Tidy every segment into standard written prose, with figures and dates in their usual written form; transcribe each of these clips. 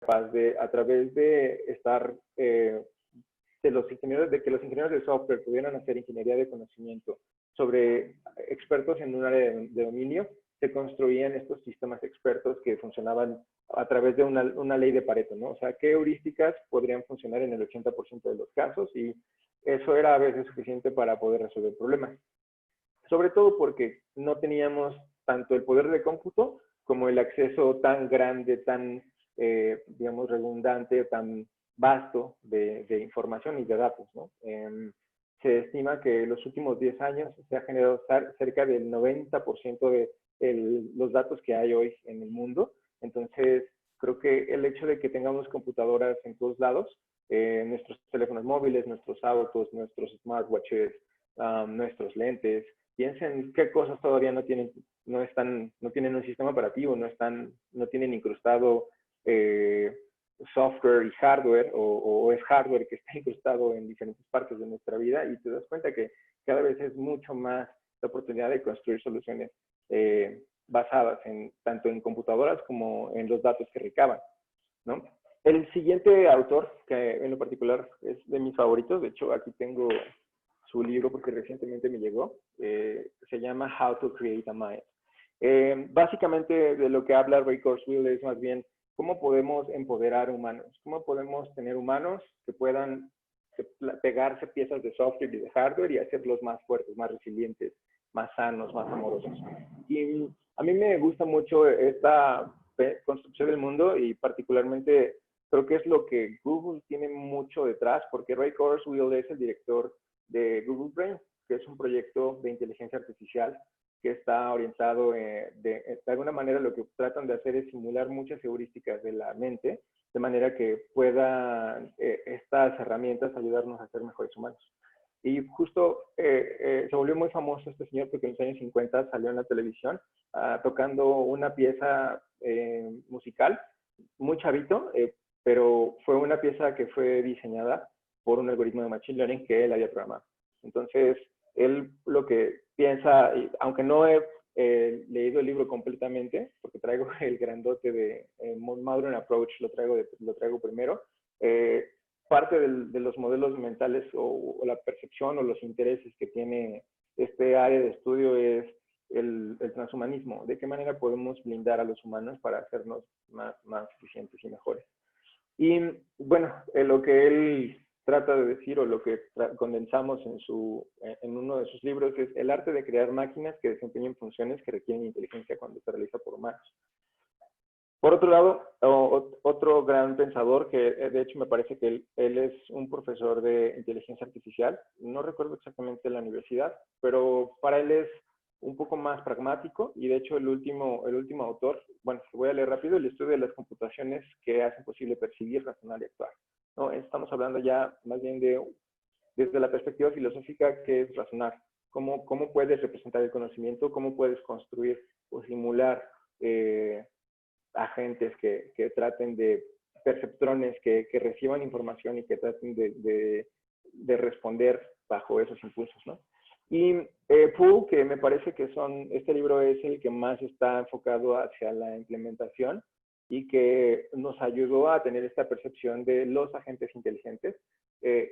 capaz de, a través de estar, de que los ingenieros de software pudieran hacer ingeniería de conocimiento sobre expertos en un área de dominio, se construían estos sistemas expertos que funcionaban a través de una ley de Pareto, ¿no? O sea, qué heurísticas podrían funcionar en el 80% de los casos, y eso era a veces suficiente para poder resolver problemas. Sobre todo porque no teníamos tanto el poder de cómputo como el acceso tan grande, tan, digamos, redundante, tan vasto de información y de datos, ¿no? Se estima que en los últimos 10 años se ha generado cerca del 90% de los datos que hay hoy en el mundo. Entonces, creo que el hecho de que tengamos computadoras en todos lados, nuestros teléfonos móviles, nuestros autos, nuestros smartwatches, nuestros lentes, piensen qué cosas todavía no tienen un sistema operativo, no tienen incrustado software y hardware, o es hardware que está incrustado en diferentes partes de nuestra vida, y te das cuenta que cada vez es mucho más la oportunidad de construir soluciones basadas tanto en computadoras como en los datos que recaban, ¿no? El siguiente autor, que en lo particular es de mis favoritos, de hecho aquí tengo su libro porque recientemente me llegó, se llama How to Create a Mind. Básicamente de lo que habla Ray Kurzweil es más bien cómo podemos empoderar humanos, cómo podemos tener humanos que puedan pegarse piezas de software y de hardware y hacerlos más fuertes, más resilientes, más sanos, más amorosos. Y a mí me gusta mucho esta construcción del mundo, y particularmente creo que es lo que Google tiene mucho detrás, porque Ray Kurzweil es el director de Google Brain, que es un proyecto de inteligencia artificial que está orientado de alguna manera lo que tratan de hacer es simular muchas heurísticas de la mente, de manera que puedan estas herramientas ayudarnos a ser mejores humanos. Y justo se volvió muy famoso este señor porque en los años 50 salió en la televisión tocando una pieza musical, muy chavito, pero fue una pieza que fue diseñada por un algoritmo de Machine Learning que él había programado. Entonces, él lo que piensa, aunque no he leído el libro completamente, porque traigo el grandote de Modern Approach, lo traigo primero, parte de los modelos mentales o la percepción o los intereses que tiene este área de estudio es el transhumanismo. ¿De qué manera podemos blindar a los humanos para hacernos más eficientes y mejores? Y bueno, lo que él trata de decir, o lo que condensamos en uno de sus libros, es el arte de crear máquinas que desempeñen funciones que requieren inteligencia cuando se realiza por humanos. Por otro lado, otro gran pensador, que de hecho me parece que él es un profesor de inteligencia artificial, no recuerdo exactamente la universidad, pero para él es un poco más pragmático, y de hecho el último autor, bueno, voy a leer rápido: el estudio de las computaciones que hacen posible percibir, razonar y actuar, ¿no? Estamos hablando ya más bien desde la perspectiva filosófica, que es razonar. ¿Cómo puedes representar el conocimiento? ¿Cómo puedes construir o simular agentes que traten de perceptrones, que reciban información y que traten de responder bajo esos impulsos, ¿no? Y Poole, que me parece que este libro es el que más está enfocado hacia la implementación y que nos ayudó a tener esta percepción de los agentes inteligentes.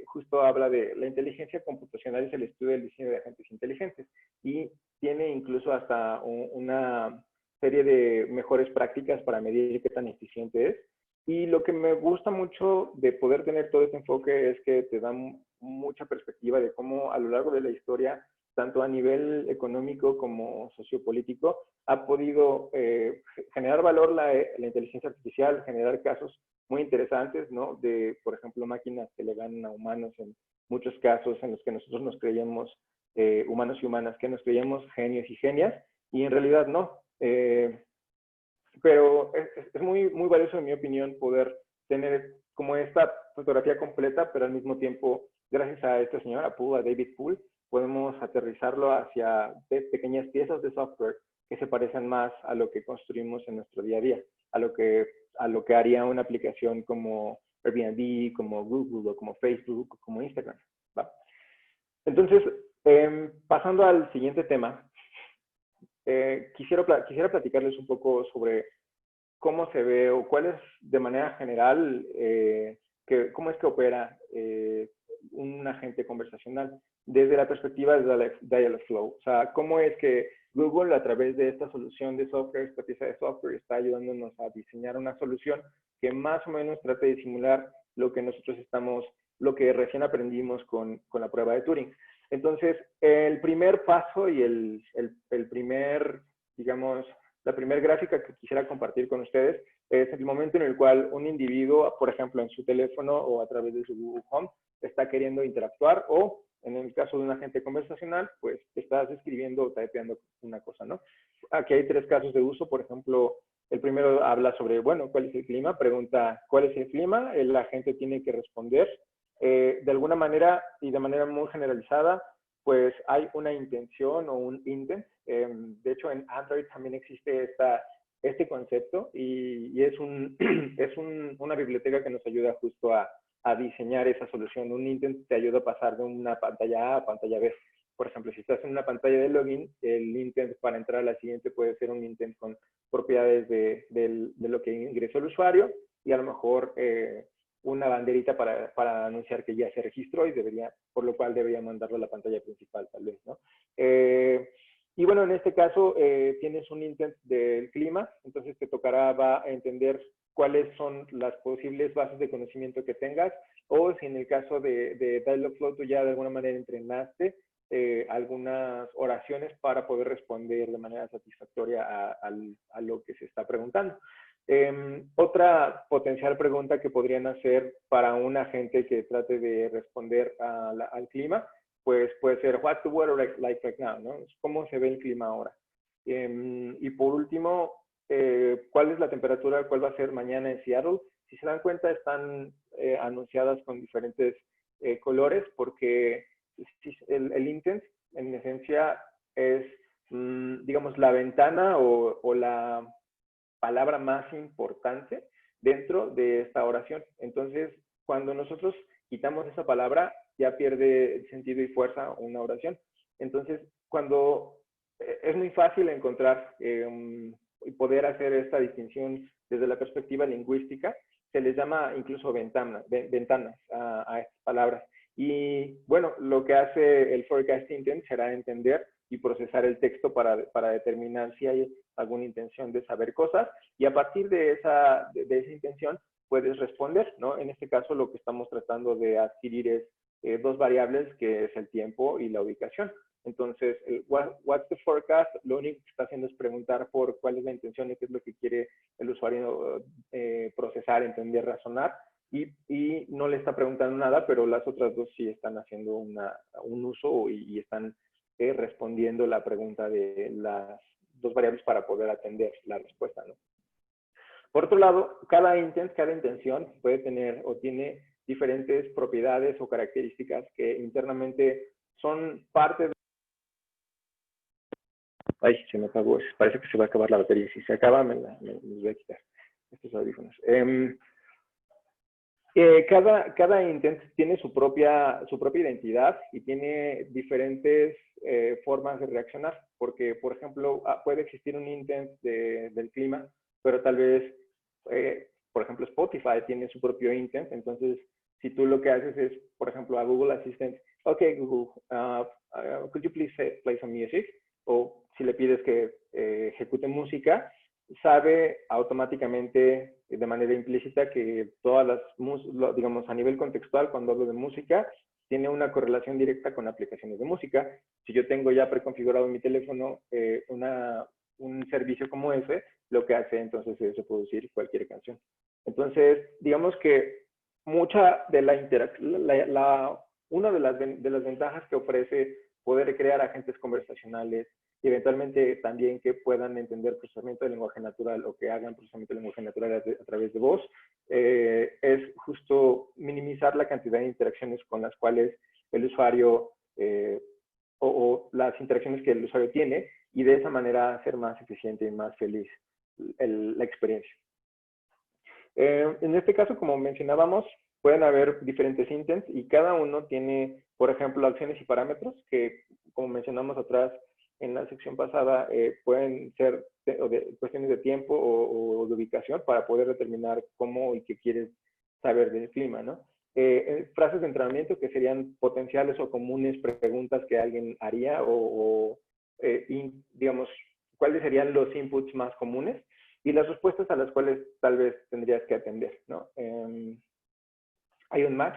Justo habla de la inteligencia computacional, es el estudio del diseño de agentes inteligentes, y tiene incluso hasta una serie de mejores prácticas para medir qué tan eficiente es. Y lo que me gusta mucho de poder tener todo este enfoque es que te da mucha perspectiva de cómo a lo largo de la historia, tanto a nivel económico como sociopolítico, ha podido generar valor la inteligencia artificial, generar casos muy interesantes, ¿no? De, por ejemplo, máquinas que le ganan a humanos en muchos casos en los que nosotros nos creíamos, humanos y humanas, que nos creíamos genios y genias, y en realidad no. Pero es muy, muy valioso, en mi opinión, poder tener como esta fotografía completa, pero al mismo tiempo, gracias a este señor, a David Poole, podemos aterrizarlo hacia pequeñas piezas de software que se parecen más a lo que construimos en nuestro día a día, a lo que haría una aplicación como Airbnb, como Google, o como Facebook, o como Instagram, ¿va? Entonces, pasando al siguiente tema, quisiera platicarles un poco sobre cómo se ve o cuál es de manera general, cómo es que opera un agente conversacional desde la perspectiva de Dialogflow. O sea, cómo es que Google, a través de esta solución de software, esta pieza de software, está ayudándonos a diseñar una solución que más o menos trate de simular lo que nosotros lo que recién aprendimos con la prueba de Turing. Entonces, el primer paso y el primer, digamos, la primera gráfica que quisiera compartir con ustedes es el momento en el cual un individuo, por ejemplo, en su teléfono o a través de su Google Home, está queriendo interactuar o, en el caso de un agente conversacional, pues estás escribiendo o typeando una cosa, ¿no? Aquí hay 3 casos de uso. Por ejemplo, el primero habla sobre, bueno, ¿cuál es el clima? Pregunta, ¿cuál es el clima? El agente tiene que responder. De alguna manera y de manera muy generalizada, pues hay una intención o un intent. De hecho, en Android también existe este concepto y es, una biblioteca que nos ayuda justo a diseñar esa solución. Un intent te ayuda a pasar de una pantalla A a pantalla B. Por ejemplo, si estás en una pantalla de login, el intent para entrar a la siguiente puede ser un intent con propiedades de lo que ingresó el usuario y a lo mejor una banderita para anunciar que ya se registró y por lo cual debería mandarlo a la pantalla principal, tal vez, ¿no? Y bueno, en este caso tienes un intent del clima, entonces te tocará a entender cuáles son las posibles bases de conocimiento que tengas, o si en el caso de Dialogflow tú ya de alguna manera entrenaste algunas oraciones para poder responder de manera satisfactoria a lo que se está preguntando. Otra potencial pregunta que podrían hacer para un agente que trate de responder al clima, pues puede ser, what's the weather like right now, ¿no? ¿Cómo se ve el clima ahora? Y por último, ¿cuál es la temperatura? ¿Cuál va a ser mañana en Seattle? Si se dan cuenta, están anunciadas con diferentes colores porque el intent, en esencia, es, digamos, la ventana o la palabra más importante dentro de esta oración. Entonces, cuando nosotros quitamos esa palabra, ya pierde sentido y fuerza una oración. Entonces, cuando es muy fácil encontrar y poder hacer esta distinción desde la perspectiva lingüística, se les llama incluso ventanas a estas palabras. Y bueno, lo que hace el forecast intent será entender y procesar el texto para determinar si hay alguna intención de saber cosas, y a partir de esa intención puedes responder, ¿no? En este caso lo que estamos tratando de adquirir es 2 variables, que es el tiempo y la ubicación. Entonces, what's the forecast, lo único que está haciendo es preguntar por cuál es la intención y qué es lo que quiere el usuario procesar, entender, razonar, y no le está preguntando nada, pero las otras 2 sí están haciendo un uso y están respondiendo la pregunta de las 2 variables para poder atender la respuesta, ¿no? Por otro lado, cada intención puede tener o tiene diferentes propiedades o características que internamente son parte de... Ay, se me apagó, parece que se va a acabar la batería. Si se acaba, me voy a quitar estos audífonos. Cada intent tiene su propia identidad y tiene diferentes formas de reaccionar, porque, por ejemplo, puede existir un intent del clima, pero tal vez, por ejemplo, Spotify tiene su propio intent. Entonces, si tú lo que haces es, por ejemplo, a Google Assistant, ok, Google, could you please play some music? O si le pides que ejecute música, sabe automáticamente de manera implícita que todas las, digamos, a nivel contextual, cuando hablo de música, tiene una correlación directa con aplicaciones de música. Si yo tengo ya preconfigurado en mi teléfono un servicio como ese, lo que hace entonces es reproducir cualquier canción. Entonces, digamos que mucha de la interacción, una de las ventajas que ofrece poder crear agentes conversacionales y eventualmente también que puedan entender procesamiento de lenguaje natural o que hagan procesamiento de lenguaje natural a través de voz, es justo minimizar la cantidad de interacciones con las cuales el usuario o las interacciones que el usuario tiene, y de esa manera hacer más eficiente y más feliz la experiencia. En este caso, como mencionábamos, pueden haber diferentes intents y cada uno tiene, por ejemplo, acciones y parámetros que, como mencionamos atrás, en la sección pasada, pueden ser cuestiones de tiempo o de ubicación para poder determinar cómo y qué quieres saber del clima, ¿no? Frases de entrenamiento que serían potenciales o comunes preguntas que alguien haría digamos, cuáles serían los inputs más comunes y las respuestas a las cuales tal vez tendrías que atender, ¿no? Hay un match,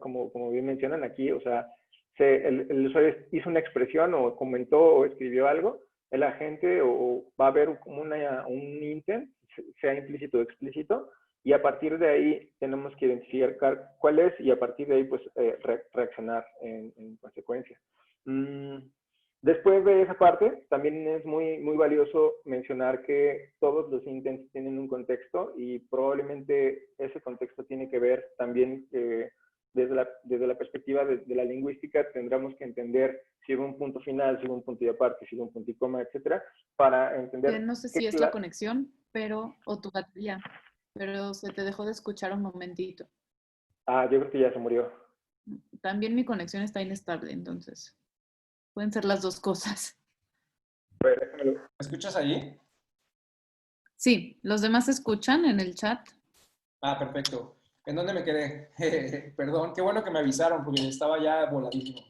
como bien mencionan aquí, o sea, el usuario hizo una expresión o comentó o escribió algo, el agente o va a haber como un intent, sea implícito o explícito, y a partir de ahí tenemos que identificar cuál es y a partir de ahí pues reaccionar en consecuencia. Después de esa parte, también es muy valioso mencionar que todos los intents tienen un contexto y probablemente ese contexto tiene que ver también desde la perspectiva de la lingüística, tendremos que entender si hubo un punto final, si hubo un punto y aparte, si hubo un punto y coma, etcétera, para entender... No sé si es la conexión, o tu batería, pero se te dejó de escuchar un momentito. Yo creo que ya se murió. También mi conexión está inestable, entonces pueden ser las dos cosas. ¿Me escuchas allí? Sí, ¿los demás escuchan en el chat? Perfecto. ¿En dónde me quedé? Perdón, qué bueno que me avisaron porque estaba ya voladísimo.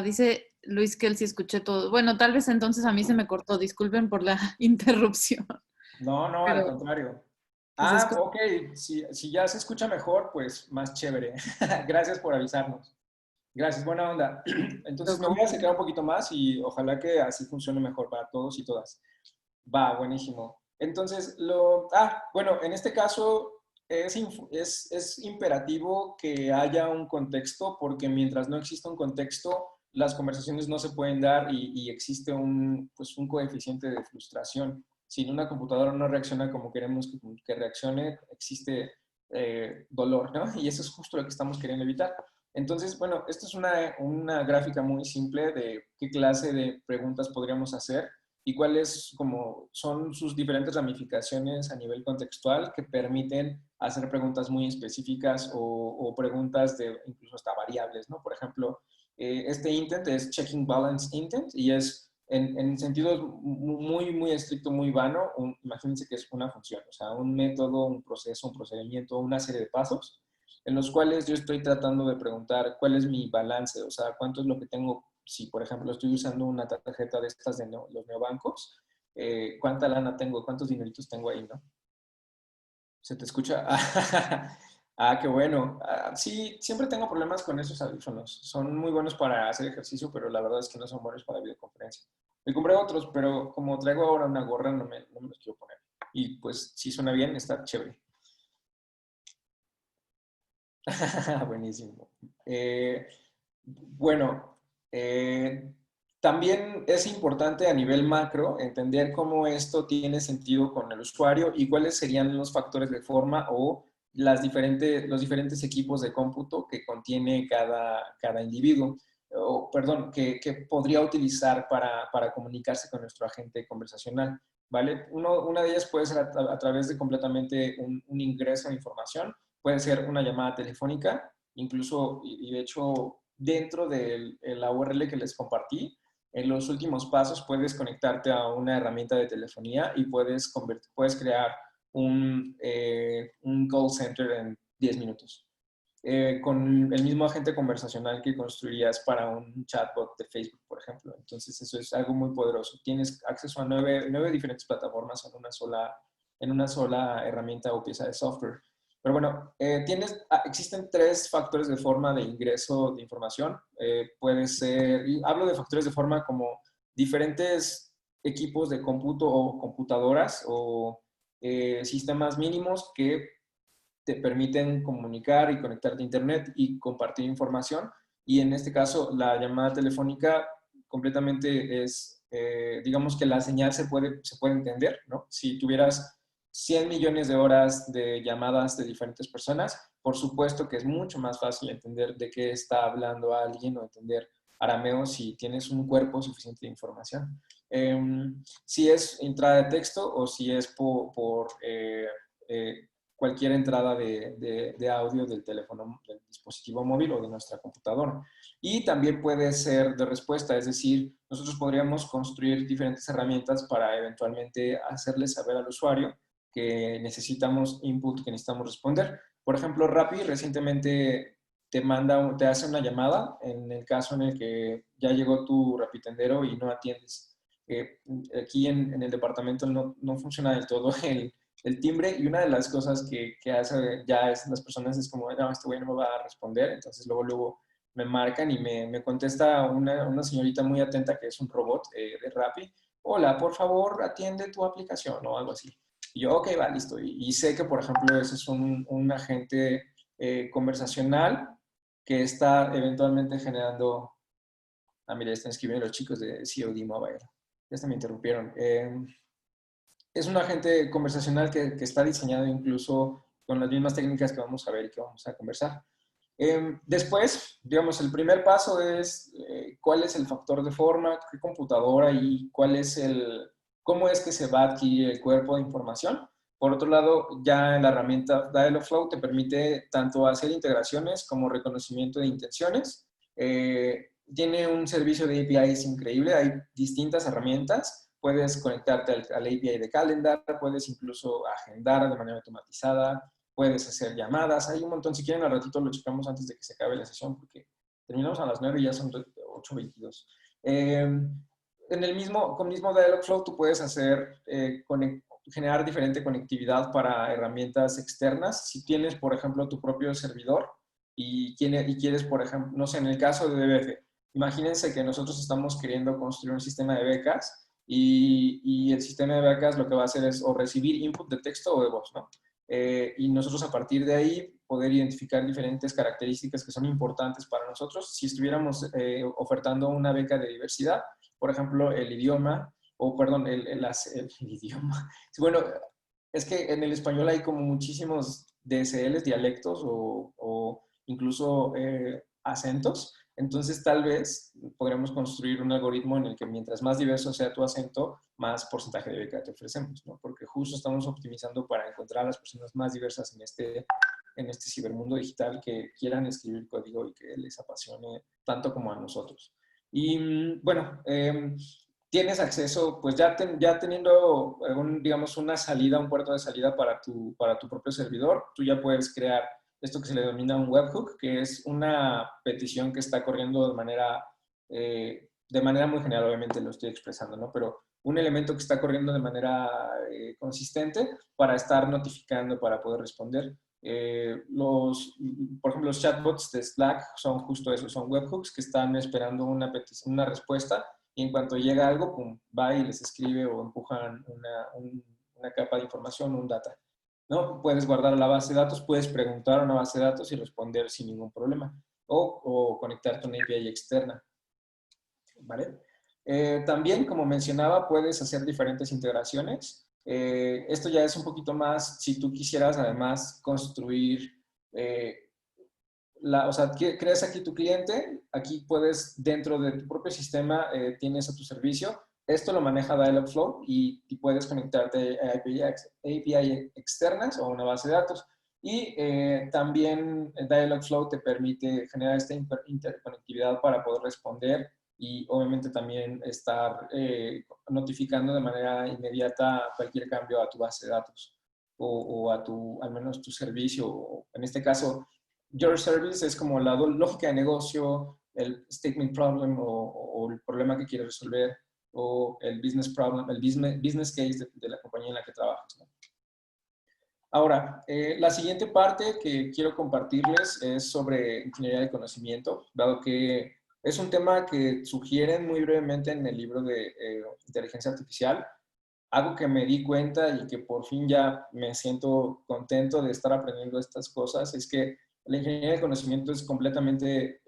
Dice Luis que él sí escuché todo. Bueno, tal vez entonces a mí se me cortó. Disculpen por la interrupción. No, Pero, al contrario. Ok. Si ya se escucha mejor, pues más chévere. Gracias por avisarnos. Gracias, buena onda. Entonces me voy a acercar un poquito más y ojalá que así funcione mejor para todos y todas. Va, buenísimo. Entonces, bueno, en este caso es imperativo que haya un contexto porque mientras no exista un contexto, las conversaciones no se pueden dar y existe pues un coeficiente de frustración. Si una computadora no reacciona como queremos que reaccione, existe dolor, ¿no? Y eso es justo lo que estamos queriendo evitar. Entonces, bueno, esto es una gráfica muy simple de qué clase de preguntas podríamos hacer y cuáles son sus diferentes ramificaciones a nivel contextual que permiten hacer preguntas muy específicas o preguntas de incluso hasta variables, ¿no? Por ejemplo, este intent es checking balance intent y es en sentido muy estricto, muy vano, imagínense que es una función, o sea, un método, un proceso, un procedimiento, una serie de pasos en los cuales yo estoy tratando de preguntar cuál es mi balance, o sea, cuánto es lo que tengo, si por ejemplo estoy usando una tarjeta de estas de los neobancos, cuánta lana tengo, cuántos dineritos tengo ahí, ¿no? ¿Se te escucha? Qué bueno. Sí, siempre tengo problemas con esos audífonos. Son muy buenos para hacer ejercicio, pero la verdad es que no son buenos para videoconferencia. Me compré otros, pero como traigo ahora una gorra, no me los quiero poner. Y pues si suena bien, está chévere. Buenísimo. Bueno, también es importante a nivel macro entender cómo esto tiene sentido con el usuario y cuáles serían los factores de forma o los diferentes equipos de cómputo que contiene cada individuo, o perdón, que podría utilizar para comunicarse con nuestro agente conversacional, ¿vale? Una de ellas puede ser a través de completamente un ingreso de información, puede ser una llamada telefónica, incluso, y de hecho, dentro de la URL que les compartí, en los últimos pasos puedes conectarte a una herramienta de telefonía y puedes crear un call center en 10 minutos. Con el mismo agente conversacional que construirías para un chatbot de Facebook, por ejemplo. Entonces, eso es algo muy poderoso. Tienes acceso a 9 diferentes plataformas en una sola herramienta o pieza de software. Pero bueno, existen 3 factores de forma de ingreso de información. Puede ser, hablo de factores de forma como diferentes equipos de cómputo o computadoras o sistemas mínimos que te permiten comunicar y conectarte a internet y compartir información. Y en este caso, la llamada telefónica completamente es, digamos que la señal se puede entender, ¿no? Si tuvieras 100 millones de horas de llamadas de diferentes personas, por supuesto que es mucho más fácil entender de qué está hablando alguien o entender arameo si tienes un cuerpo suficiente de información. Si es entrada de texto o si es por cualquier entrada de audio del teléfono, del dispositivo móvil o de nuestra computadora. Y también puede ser de respuesta, es decir, nosotros podríamos construir diferentes herramientas para eventualmente hacerle saber al usuario que necesitamos input, que necesitamos responder. Por ejemplo, Rappi recientemente te hace una llamada en el caso en el que ya llegó tu rapitendero y no atiendes. Aquí en el departamento no funciona del todo el timbre, y una de las cosas que hace ya es las personas es como, no, este güey no me va a responder, entonces luego me marcan y me contesta una señorita muy atenta que es un robot de Rappi. Hola, por favor, atiende tu aplicación o algo así. Y yo, ok, va, listo. Y sé que, por ejemplo, ese es un agente conversacional que está eventualmente generando... Ah, mira, están escribiendo los chicos de COD Mobile. Ya me interrumpieron. Es un agente conversacional que está diseñado incluso con las mismas técnicas que vamos a ver y que vamos a conversar. Después, digamos, el primer paso es cuál es el factor de forma, qué computadora y cómo es que se va a adquirir el cuerpo de información. Por otro lado, ya la herramienta Dialogflow te permite tanto hacer integraciones como reconocimiento de intenciones. Tiene un servicio de APIs increíble, hay distintas herramientas. Puedes conectarte al API de Calendar, puedes incluso agendar de manera automatizada, puedes hacer llamadas, hay un montón. Si quieren, al ratito lo checamos antes de que se acabe la sesión, porque terminamos a las 9 y ya son 8:22. Con mismo Dialogflow tú puedes generar diferente conectividad para herramientas externas. Si tienes, por ejemplo, tu propio servidor y quieres, por ejemplo, no sé, en el caso de DBF, imagínense que nosotros estamos queriendo construir un sistema de becas y el sistema de becas lo que va a hacer es o recibir input de texto o de voz, ¿no? Y nosotros a partir de ahí poder identificar diferentes características que son importantes para nosotros. Si estuviéramos ofertando una beca de diversidad, por ejemplo, el idioma, o perdón, el idioma. Bueno, es que en el español hay como muchísimos DSLs, dialectos o incluso acentos. Entonces, tal vez podríamos construir un algoritmo en el que mientras más diverso sea tu acento, más porcentaje de beca te ofrecemos, ¿no? Porque justo estamos optimizando para encontrar a las personas más diversas en este cibermundo digital que quieran escribir código y que les apasione tanto como a nosotros. Y bueno, tienes acceso, pues ya teniendo, digamos, una salida, un puerto de salida para tu propio servidor, tú ya puedes crear esto que se le denomina un webhook, que es una petición que está corriendo de manera muy general, obviamente lo estoy expresando, ¿no? Pero un elemento que está corriendo de manera consistente para estar notificando, para poder responder. Por ejemplo, los chatbots de Slack son justo eso, son webhooks que están esperando una respuesta, y en cuanto llega algo, pum, va y les escribe o empujan una capa de información, un data. ¿No? Puedes guardar la base de datos, puedes preguntar a una base de datos y responder sin ningún problema. O conectarte a una API externa. ¿Vale? También, como mencionaba, puedes hacer diferentes integraciones. Esto ya es un poquito más, si tú quisieras además construir, o sea, creas aquí tu cliente, aquí puedes, dentro de tu propio sistema, tienes a tu servicio. Esto lo maneja Dialogflow y puedes conectarte a API externas o a una base de datos. Y también Dialogflow te permite generar esta interconectividad para poder responder y obviamente también estar notificando de manera inmediata cualquier cambio a tu base de datos o a al menos tu servicio. En este caso, Your Service es como la lógica de negocio, el statement problem o el problema que quieres resolver, o el business problem, el business case de la compañía en la que trabajas, ¿no? Ahora, la siguiente parte que quiero compartirles es sobre ingeniería de conocimiento, dado que es un tema que sugieren muy brevemente en el libro de inteligencia artificial. Algo que me di cuenta y que por fin ya me siento contento de estar aprendiendo estas cosas es que la ingeniería de conocimiento es completamente,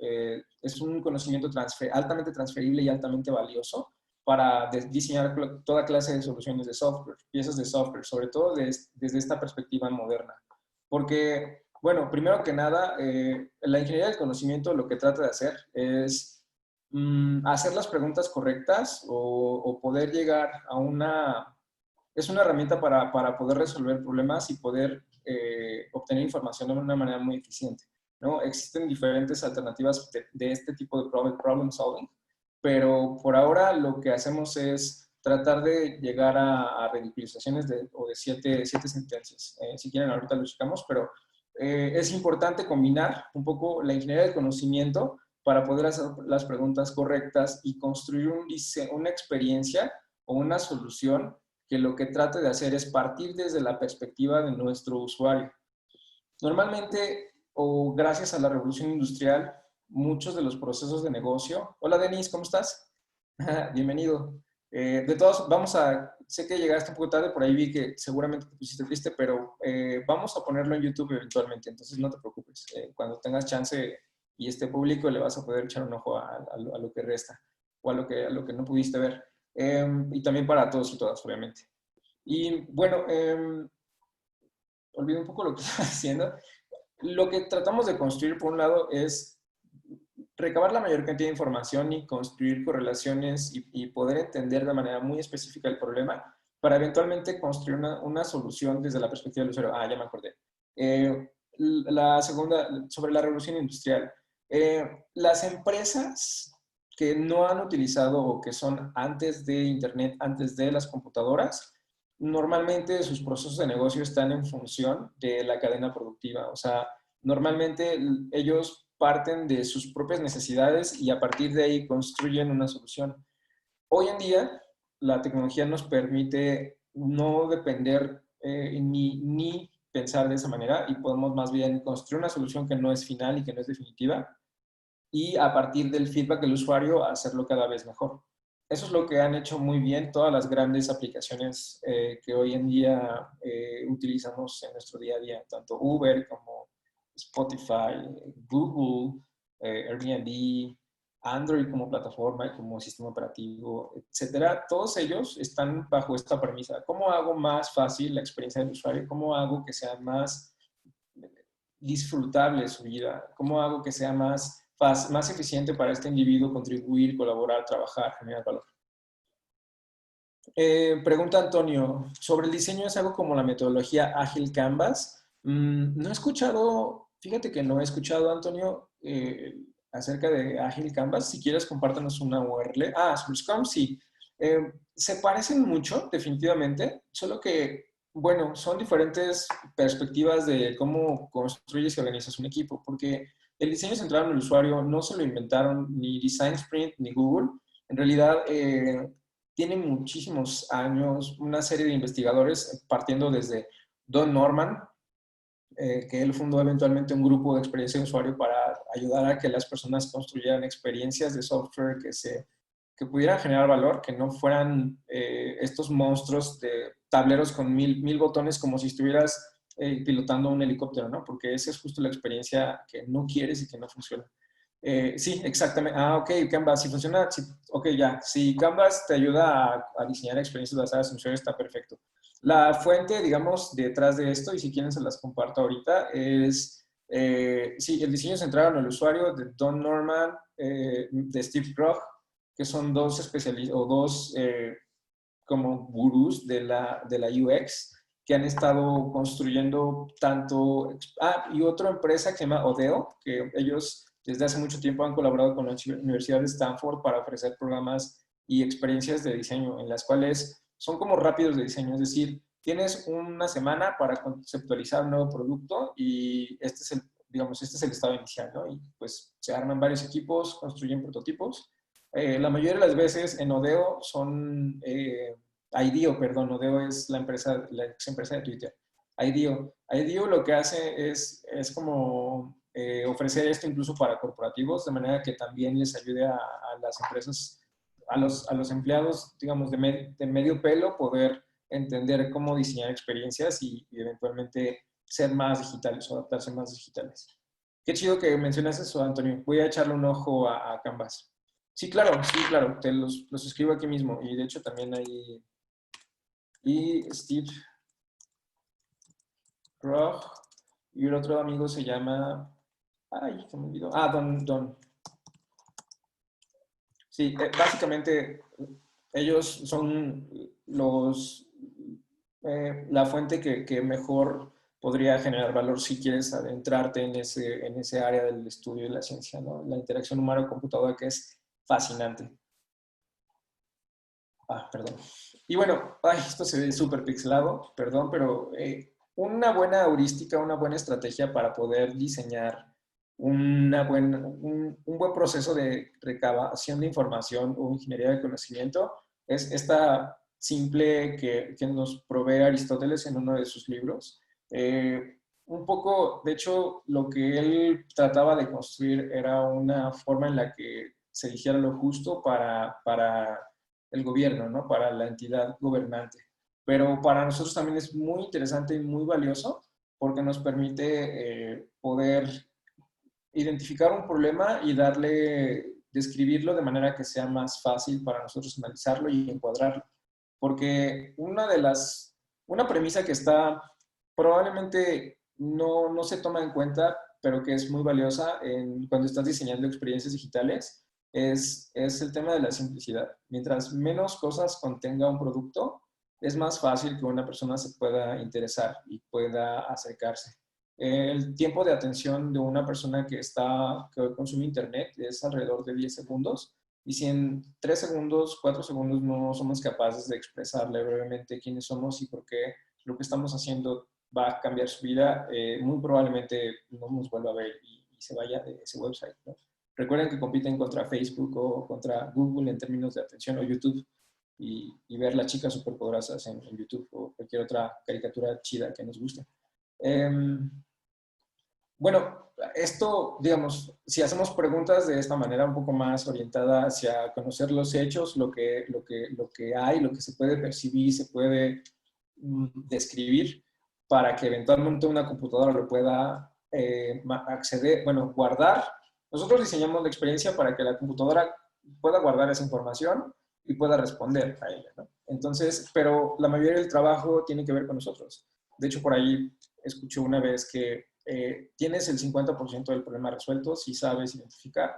es un conocimiento altamente transferible y altamente valioso para diseñar toda clase de soluciones de software, piezas de software, sobre todo desde esta perspectiva moderna. Porque, bueno, primero que nada, la ingeniería del conocimiento lo que trata de hacer es hacer las preguntas correctas o poder llegar a es una herramienta para poder resolver problemas y poder obtener información de una manera muy eficiente, ¿no? Existen diferentes alternativas de este tipo de problem solving, pero por ahora lo que hacemos es tratar de llegar a ridiculizaciones de 7 sentencias. Si quieren, ahorita lo checamos, pero es importante combinar un poco la ingeniería del conocimiento para poder hacer las preguntas correctas y construir una experiencia o una solución que lo que trate de hacer es partir desde la perspectiva de nuestro usuario. Normalmente, o gracias a la revolución industrial, muchos de los procesos de negocio... Hola, Denis, ¿cómo estás? Bienvenido. De todos, sé que llegaste un poco tarde, por ahí vi que seguramente te pusiste triste, pero vamos a ponerlo en YouTube eventualmente, entonces no te preocupes. Cuando tengas chance y esté público, le vas a poder echar un ojo a lo que resta, o a lo que no pudiste ver. Y también para todos y todas, obviamente. Y bueno, olvidé un poco lo que estaba diciendo. Lo que tratamos de construir, por un lado, es recabar la mayor cantidad de información y construir correlaciones y poder entender de manera muy específica el problema para eventualmente construir una solución desde la perspectiva del usuario. Ya me acordé. La segunda, sobre la revolución industrial. Las empresas que no han utilizado o que son antes de Internet, antes de las computadoras, normalmente sus procesos de negocio están en función de la cadena productiva. O sea, normalmente ellos parten de sus propias necesidades y a partir de ahí construyen una solución. Hoy en día, la tecnología nos permite no depender ni pensar de esa manera y podemos más bien construir una solución que no es final y que no es definitiva y a partir del feedback del usuario hacerlo cada vez mejor. Eso es lo que han hecho muy bien todas las grandes aplicaciones que hoy en día utilizamos en nuestro día a día, tanto Uber como Spotify, Google, Airbnb, Android como plataforma y como sistema operativo, etcétera. Todos ellos están bajo esta premisa. ¿Cómo hago más fácil la experiencia del usuario? ¿Cómo hago que sea más disfrutable su vida? ¿Cómo hago que sea más eficiente para este individuo contribuir, colaborar, trabajar, generar valor? Pregunta Antonio, sobre el diseño es algo como la metodología Ágil Canvas. No he escuchado, fíjate que no he escuchado, Antonio, acerca de Ágil Canvas. Si quieres, compártanos una URL. Sobre Scrum, sí. Se parecen mucho, definitivamente, solo que, bueno, son diferentes perspectivas de cómo construyes y organizas un equipo, porque el diseño centrado en el usuario no se lo inventaron ni Design Sprint ni Google. En realidad, tiene muchísimos años, una serie de investigadores, partiendo desde Don Norman, que él fundó eventualmente un grupo de experiencia de usuario para ayudar a que las personas construyeran experiencias de software que pudieran generar valor, que no fueran estos monstruos de tableros con mil botones como si estuvieras pilotando un helicóptero, ¿no? Porque esa es justo la experiencia que no quieres y que no funciona. Sí, exactamente. Ok, Canvas, si funciona, ok, ya. Si Canvas te ayuda a diseñar experiencias basadas en usuario, está perfecto. La fuente, digamos, detrás de esto, y si quieren se las comparto ahorita, es, sí, el diseño centrado en el usuario de Don Norman, de Steve Krug, que son dos especialistas, o dos como gurús de la UX, que han estado construyendo tanto... y otra empresa que se llama Odeo, que ellos desde hace mucho tiempo han colaborado con la Universidad de Stanford para ofrecer programas y experiencias de diseño, en las cuales son como rápidos de diseño, es decir, tienes una semana para conceptualizar un nuevo producto y este es el estado inicial, ¿no? Y pues se arman varios equipos, construyen prototipos. La mayoría de las veces en Odeo son... Odeo es la ex empresa de Twitter. IDEO lo que hace es como ofrecer esto incluso para corporativos, de manera que también les ayude a las empresas, a los empleados, digamos, de medio pelo, poder entender cómo diseñar experiencias y eventualmente ser más digitales o adaptarse más digitales. Qué chido que mencionas eso, Antonio. Voy a echarle un ojo a Canvas. Sí, claro, te los escribo aquí mismo. Y de hecho también hay... Y Steve Krug, y el otro amigo se llama... se me olvidó. Don. Sí, básicamente ellos son la fuente que mejor podría generar valor si quieres adentrarte en ese área del estudio de la ciencia, ¿no? La interacción humano-computadora, que es fascinante. Perdón. Y bueno, esto se ve súper pixelado, perdón, pero una buena heurística, una buena estrategia para poder diseñar un buen proceso de recabación de información o ingeniería de conocimiento es esta simple que nos provee Aristóteles en uno de sus libros. Un poco, de hecho, lo que él trataba de construir era una forma en la que se eligiera lo justo para el gobierno, ¿no? Para la entidad gobernante. Pero para nosotros también es muy interesante y muy valioso porque nos permite poder identificar un problema y describirlo de manera que sea más fácil para nosotros analizarlo y encuadrarlo. Porque una premisa que está probablemente no se toma en cuenta, pero que es muy valiosa cuando estás diseñando experiencias digitales, es el tema de la simplicidad. Mientras menos cosas contenga un producto, es más fácil que una persona se pueda interesar y pueda acercarse. El tiempo de atención de una persona que consume internet es alrededor de 10 segundos. Y si en 3 segundos, 4 segundos no somos capaces de expresarle brevemente quiénes somos y por qué lo que estamos haciendo va a cambiar su vida, muy probablemente no nos vuelva a ver y se vaya de ese website, ¿no? Recuerden que compiten contra Facebook o contra Google en términos de atención, o YouTube, y ver las chicas superpoderosas en YouTube o cualquier otra caricatura chida que nos guste. Bueno, esto, digamos, si hacemos preguntas de esta manera un poco más orientada hacia conocer los hechos, lo que hay, lo que se puede percibir, se puede describir, para que eventualmente una computadora lo pueda acceder, bueno, guardar. Nosotros diseñamos la experiencia para que la computadora pueda guardar esa información y pueda responder a ella, ¿no? Entonces, pero la mayoría del trabajo tiene que ver con nosotros. De hecho, por ahí escuché una vez que tienes el 50% del problema resuelto si sabes identificar,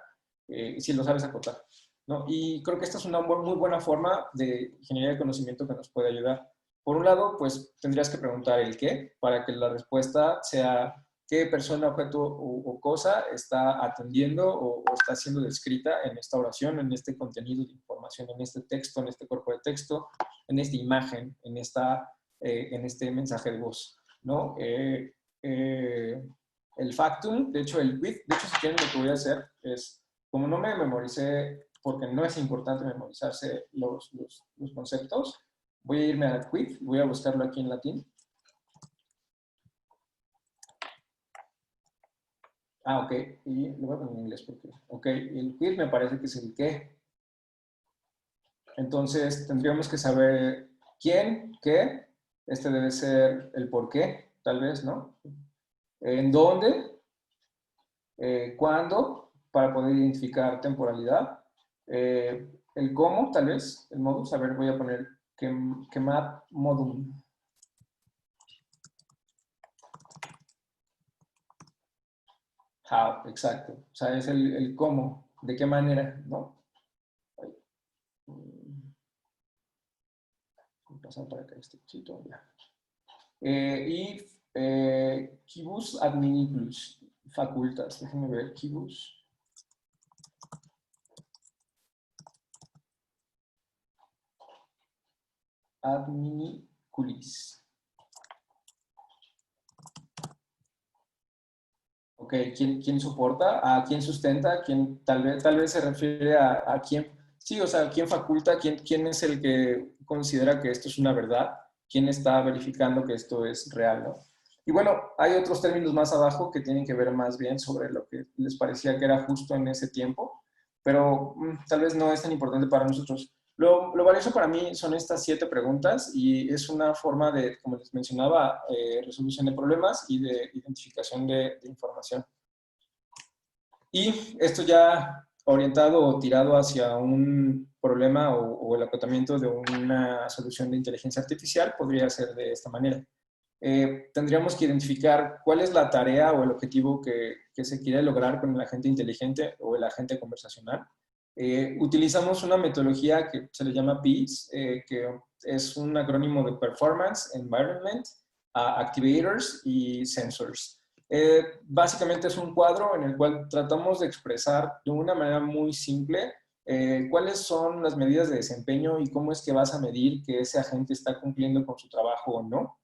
si lo sabes acotar, ¿no? Y creo que esta es una muy buena forma de ingeniería de conocimiento que nos puede ayudar. Por un lado, pues tendrías que preguntar el qué, para que la respuesta sea qué persona, objeto o cosa está atendiendo o está siendo descrita en esta oración, en este contenido de información, en este texto, en este cuerpo de texto, en esta imagen, en este mensaje de voz, ¿no? El factum, de hecho, el with, de hecho, si quieren, lo que voy a hacer es, como no me memoricé, porque no es importante memorizarse los conceptos, voy a irme a quit, voy a buscarlo aquí en latín. Ok, y lo voy a poner en inglés porque, ok, el quit me parece que es el qué. Entonces, tendríamos que saber quién, qué, este debe ser el por qué, tal vez, ¿no? En dónde, cuándo, para poder identificar temporalidad, el cómo, tal vez, el modus, a ver, voy a poner quemat modum. How, exacto. O sea, es el cómo, de qué manera, ¿no? Voy a pasar para acá este sitio, ya. Y quibus adminiculus, facultas, déjenme ver, quibus. Adminiculis. Ok, ¿quién soporta? ¿A quién sustenta? ¿Quién, tal vez se refiere a quién? Sí, o sea, ¿quién faculta? ¿Quién es el que considera que esto es una verdad? ¿Quién está verificando que esto es real, no? Y bueno, hay otros términos más abajo que tienen que ver más bien sobre lo que les parecía que era justo en ese tiempo, pero tal vez no es tan importante para nosotros. Lo valioso para mí son estas 7 preguntas y es una forma de, como les mencionaba, resolución de problemas y de identificación de información. Y esto ya orientado o tirado hacia un problema o el acotamiento de una solución de inteligencia artificial podría ser de esta manera. Tendríamos que identificar cuál es la tarea o el objetivo que se quiere lograr con el agente inteligente o el agente conversacional. Utilizamos una metodología que se le llama PEACE, que es un acrónimo de Performance, Environment, activators y sensors. Básicamente es un cuadro en el cual tratamos de expresar de una manera muy simple cuáles son las medidas de desempeño y cómo es que vas a medir que ese agente está cumpliendo con su trabajo o no.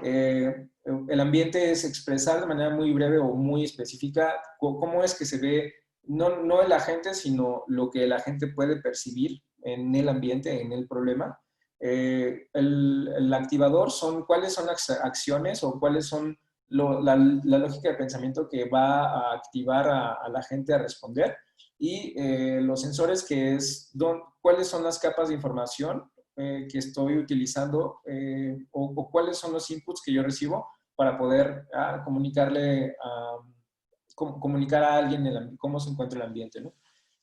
El ambiente es expresar de manera muy breve o muy específica cómo es que se ve, no el agente, sino lo que el agente puede percibir en el ambiente, en el problema. El activador son cuáles son las acciones o cuáles son la lógica de pensamiento que va a activar a la gente a responder. Y los sensores, que es cuáles son las capas de información que estoy utilizando o cuáles son los inputs que yo recibo para poder comunicar a alguien cómo se encuentra el ambiente, ¿no?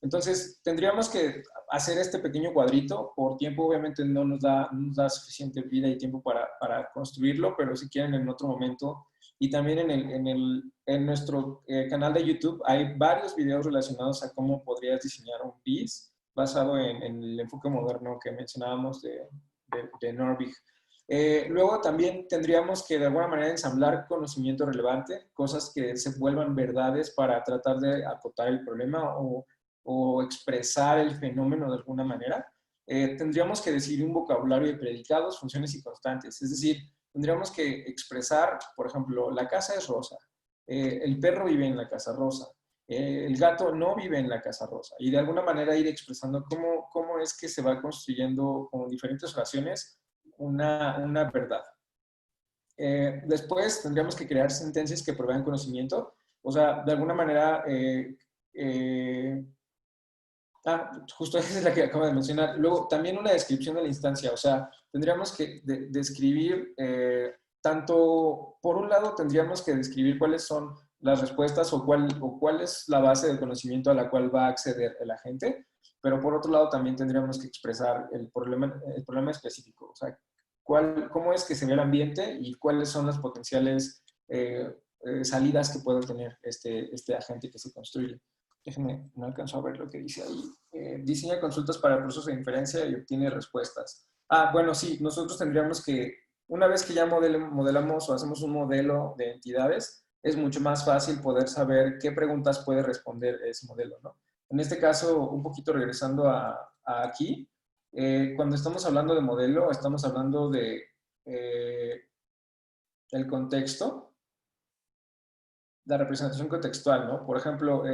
Entonces, tendríamos que hacer este pequeño cuadrito. Por tiempo, obviamente, no nos da suficiente vida y tiempo para construirlo, pero si quieren en otro momento. Y también en nuestro canal de YouTube hay varios videos relacionados a cómo podrías diseñar un BIS basado en el enfoque moderno que mencionábamos de Norvig. Luego también tendríamos que de alguna manera ensamblar conocimiento relevante, cosas que se vuelvan verdades para tratar de acotar el problema o expresar el fenómeno de alguna manera. Tendríamos que decidir un vocabulario de predicados, funciones y constantes. Es decir, tendríamos que expresar, por ejemplo, la casa es rosa, el perro vive en la casa rosa, el gato no vive en la casa rosa. Y de alguna manera ir expresando cómo es que se va construyendo con diferentes oraciones una verdad. Después tendríamos que crear sentencias que provean conocimiento. O sea, de alguna manera... justo esa es la que acabo de mencionar. Luego, también una descripción de la instancia. O sea, tendríamos que describir tanto, por un lado, tendríamos que describir cuáles son las respuestas o cuál es la base de conocimiento a la cual va a acceder el agente, pero por otro lado también tendríamos que expresar el problema específico. O sea, cómo es que se ve el ambiente y cuáles son las potenciales salidas que puede tener este agente que se construye. Déjenme, no alcanzo a ver lo que dice ahí. Diseña consultas para procesos de inferencia y obtiene respuestas. Bueno, sí, nosotros tendríamos que, una vez que ya modelamos o hacemos un modelo de entidades, es mucho más fácil poder saber qué preguntas puede responder ese modelo, ¿no? En este caso, un poquito regresando a aquí, cuando estamos hablando de modelo, estamos hablando de el contexto, la representación contextual, ¿no? Por ejemplo,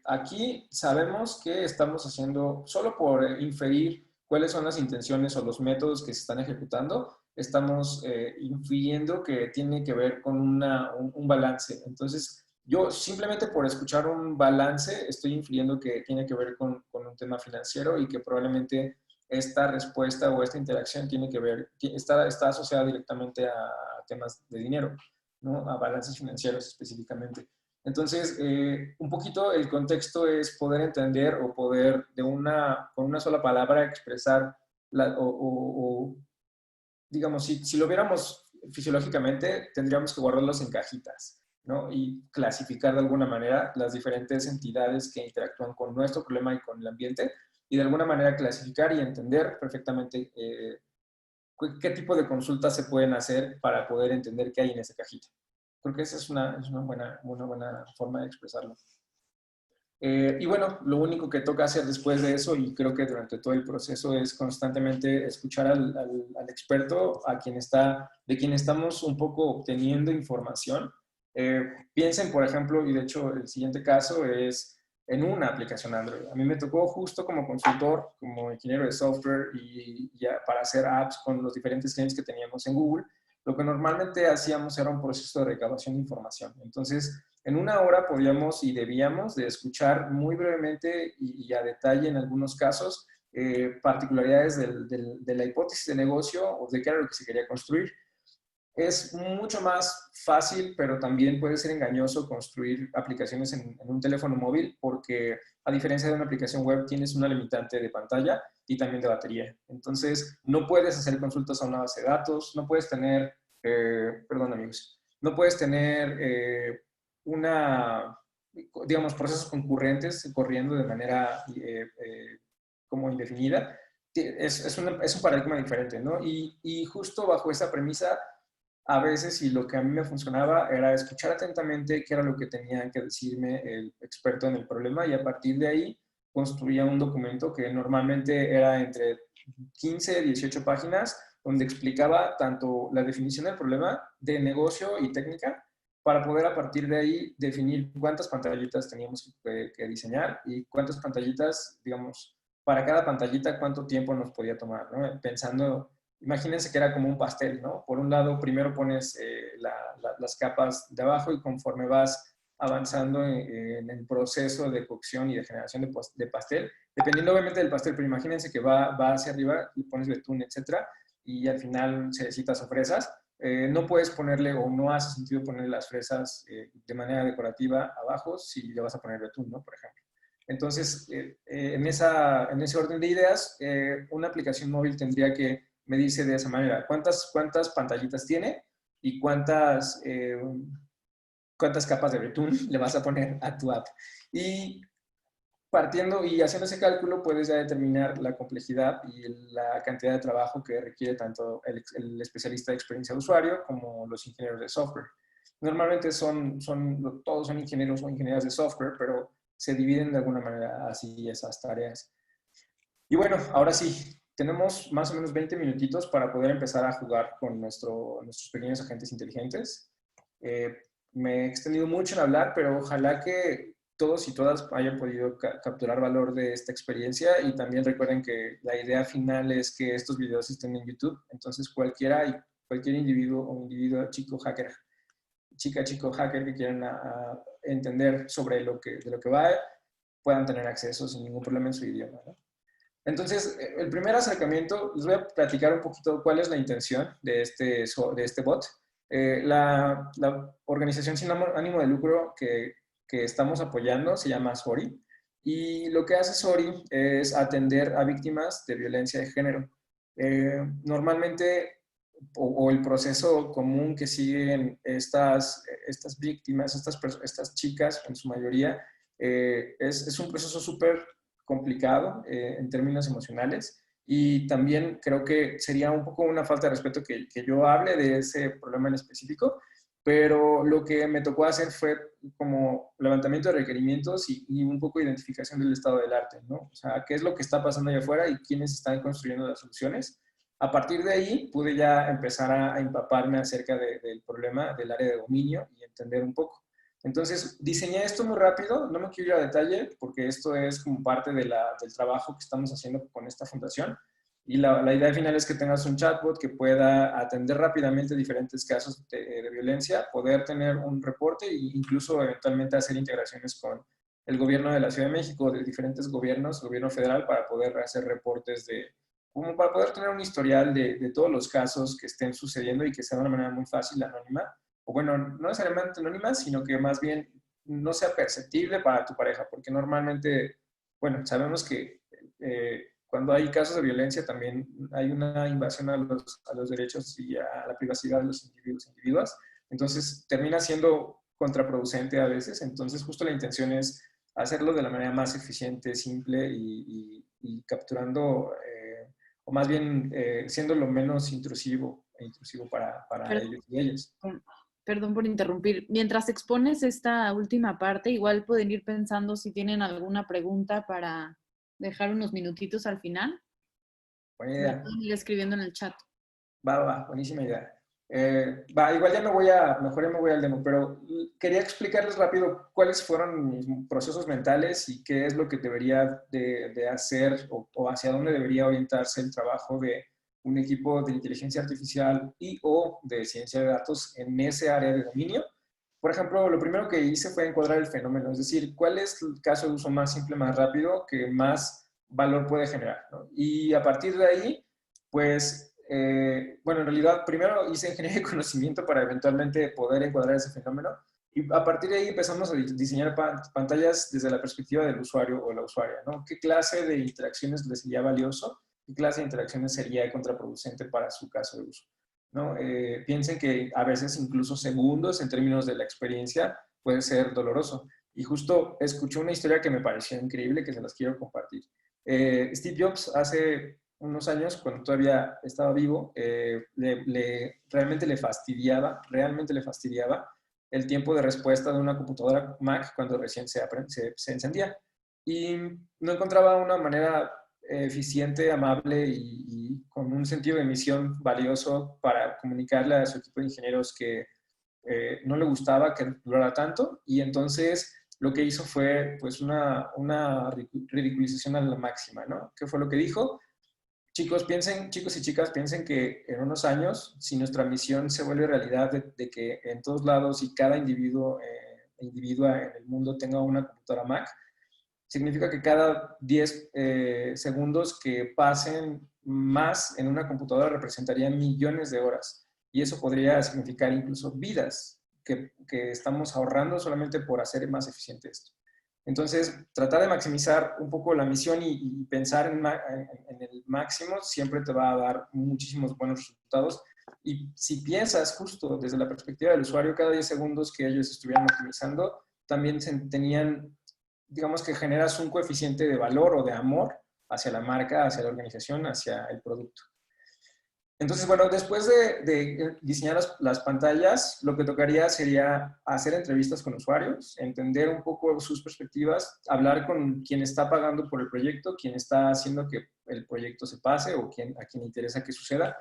aquí sabemos que estamos haciendo, solo por inferir cuáles son las intenciones o los métodos que se están ejecutando, estamos infiriendo que tiene que ver con un balance. Entonces, yo simplemente por escuchar un balance estoy infiriendo que tiene que ver con un tema financiero y que probablemente esta respuesta o esta interacción tiene que ver, está asociada directamente a temas de dinero, ¿no? A balances financieros específicamente. Entonces, un poquito el contexto es poder entender o poder con una sola palabra expresar, digamos, si lo viéramos fisiológicamente, tendríamos que guardarlos en cajitas, ¿no? Y clasificar de alguna manera las diferentes entidades que interactúan con nuestro problema y con el ambiente, y de alguna manera clasificar y entender perfectamente qué tipo de consultas se pueden hacer para poder entender qué hay en esa cajita. Creo que esa es una buena forma de expresarlo. Y bueno, lo único que toca hacer después de eso, y creo que durante todo el proceso, es constantemente escuchar al experto, de quien estamos un poco obteniendo información. Piensen, por ejemplo, y de hecho el siguiente caso es en una aplicación Android. A mí me tocó justo como consultor, como ingeniero de software y ya para hacer apps con los diferentes clientes que teníamos en Google. Lo que normalmente hacíamos era un proceso de recabación de información. Entonces, en una hora podíamos y debíamos de escuchar muy brevemente y a detalle en algunos casos particularidades de la hipótesis de negocio o de qué era lo que se quería construir. Es mucho más fácil, pero también puede ser engañoso construir aplicaciones en un teléfono móvil porque, a diferencia de una aplicación web, tienes una limitante de pantalla y también de batería. Entonces, no puedes hacer consultas a una base de datos, no puedes tener, perdón amigos, no puedes tener digamos, procesos concurrentes corriendo de manera como indefinida. Es un paradigma diferente, ¿no? Y justo bajo esa premisa, a veces, y lo que a mí me funcionaba era escuchar atentamente qué era lo que tenía que decirme el experto en el problema y a partir de ahí construía un documento que normalmente era entre 15 y 18 páginas, donde explicaba tanto la definición del problema de negocio y técnica, para poder a partir de ahí definir cuántas pantallitas teníamos que diseñar y cuántas pantallitas, digamos, para cada pantallita cuánto tiempo nos podía tomar, ¿no? Pensando, imagínense que era como un pastel, ¿no? Por un lado, primero pones las capas de abajo y conforme vas avanzando en el proceso de cocción y de generación de pastel, dependiendo obviamente del pastel, pero imagínense que va hacia arriba y pones betún, etcétera, y al final cerecitas o fresas. No puedes ponerle o no hace sentido poner las fresas de manera decorativa abajo si le vas a poner betún, ¿no? Por ejemplo. Entonces, en ese orden de ideas, una aplicación móvil tendría que medirse de esa manera. ¿Cuántas pantallitas tiene y cuántas capas de betún le vas a poner a tu app? Y partiendo y haciendo ese cálculo puedes ya determinar la complejidad y la cantidad de trabajo que requiere tanto el especialista de experiencia de usuario como los ingenieros de software. Normalmente todos son ingenieros o ingenieras de software, pero se dividen de alguna manera así esas tareas. Y bueno, ahora sí, tenemos más o menos 20 minutitos para poder empezar a jugar con nuestros pequeños agentes inteligentes. Me he extendido mucho en hablar, pero ojalá que todos y todas hayan podido capturar valor de esta experiencia y también recuerden que la idea final es que estos videos estén en YouTube, entonces cualquier individuo o individuo chico hacker que quieran entender sobre de lo que va, puedan tener acceso sin ningún problema en su idioma, ¿no? Entonces, el primer acercamiento, les voy a platicar un poquito cuál es la intención de este bot. La organización sin ánimo de lucro que estamos apoyando se llama SORI, y lo que hace SORI es atender a víctimas de violencia de género. Normalmente, o el proceso común que siguen estas víctimas, estas chicas en su mayoría, es un proceso súper complicado en términos emocionales, y también creo que sería un poco una falta de respeto que yo hable de ese problema en específico, pero lo que me tocó hacer fue como levantamiento de requerimientos y un poco identificación del estado del arte, ¿no? O sea, qué es lo que está pasando allá afuera y quiénes están construyendo las soluciones. A partir de ahí pude ya empezar a empaparme acerca del problema del área de dominio y entender un poco. Entonces, diseñé esto muy rápido, no me quiero ir a detalle porque esto es como parte del trabajo que estamos haciendo con esta fundación. Y la idea final es que tengas un chatbot que pueda atender rápidamente diferentes casos de violencia, poder tener un reporte e incluso eventualmente hacer integraciones con el gobierno de la Ciudad de México, de diferentes gobiernos, gobierno federal, para poder hacer reportes como para poder tener un historial de todos los casos que estén sucediendo y que sea de una manera muy fácil, anónima, o bueno, no necesariamente anónima, sino que más bien no sea perceptible para tu pareja, porque normalmente, bueno, sabemos que cuando hay casos de violencia también hay una invasión a los derechos y a la privacidad de los individuos, entonces termina siendo contraproducente a veces. Entonces justo la intención es hacerlo de la manera más eficiente, simple y capturando, o más bien siendo lo menos intrusivo para ellos y ellas. Perdón por interrumpir. Mientras expones esta última parte, igual pueden ir pensando si tienen alguna pregunta para dejar unos minutitos al final. Buena idea. Pueden ir escribiendo en el chat. Va, buenísima idea. Igual ya mejor ya me voy al demo, pero quería explicarles rápido cuáles fueron mis procesos mentales y qué es lo que debería de hacer o hacia dónde debería orientarse el trabajo de un equipo de inteligencia artificial y o de ciencia de datos en ese área de dominio. Por ejemplo, lo primero que hice fue encuadrar el fenómeno, es decir, cuál es el caso de uso más simple, más rápido, que más valor puede generar, ¿no? Y a partir de ahí, pues, bueno, en realidad primero hice ingeniería de conocimiento para eventualmente poder encuadrar ese fenómeno, y a partir de ahí empezamos a diseñar pantallas desde la perspectiva del usuario o la usuaria, ¿no? ¿Qué clase de interacciones le sería valioso? ¿Qué clase de interacciones sería contraproducente para su caso de uso? ¿No? Piensen que a veces incluso segundos en términos de la experiencia puede ser doloroso. Y justo escuché una historia que me pareció increíble, que se las quiero compartir. Steve Jobs hace unos años, cuando todavía estaba vivo, realmente le fastidiaba el tiempo de respuesta de una computadora Mac cuando recién se encendía. Y no encontraba una manera eficiente, amable y con un sentido de misión valioso para comunicarle a su equipo de ingenieros que no le gustaba que durara tanto, y entonces lo que hizo fue pues una ridiculización a la máxima, ¿no? ¿Qué fue lo que dijo? Chicos y chicas, piensen que en unos años, si nuestra misión se vuelve realidad de que en todos lados y cada individua en el mundo tenga una computadora Mac, significa que cada 10 segundos que pasen más en una computadora representarían millones de horas. Y eso podría significar incluso vidas que estamos ahorrando solamente por hacer más eficiente esto. Entonces, tratar de maximizar un poco la misión y pensar en el máximo siempre te va a dar muchísimos buenos resultados. Y si piensas justo desde la perspectiva del usuario, cada 10 segundos que ellos estuvieran optimizando, también tenían, digamos que generas un coeficiente de valor o de amor hacia la marca, hacia la organización, hacia el producto. Entonces, bueno, después de diseñar las pantallas, lo que tocaría sería hacer entrevistas con usuarios, entender un poco sus perspectivas, hablar con quien está pagando por el proyecto, quien está haciendo que el proyecto se pase o a quien interesa que suceda.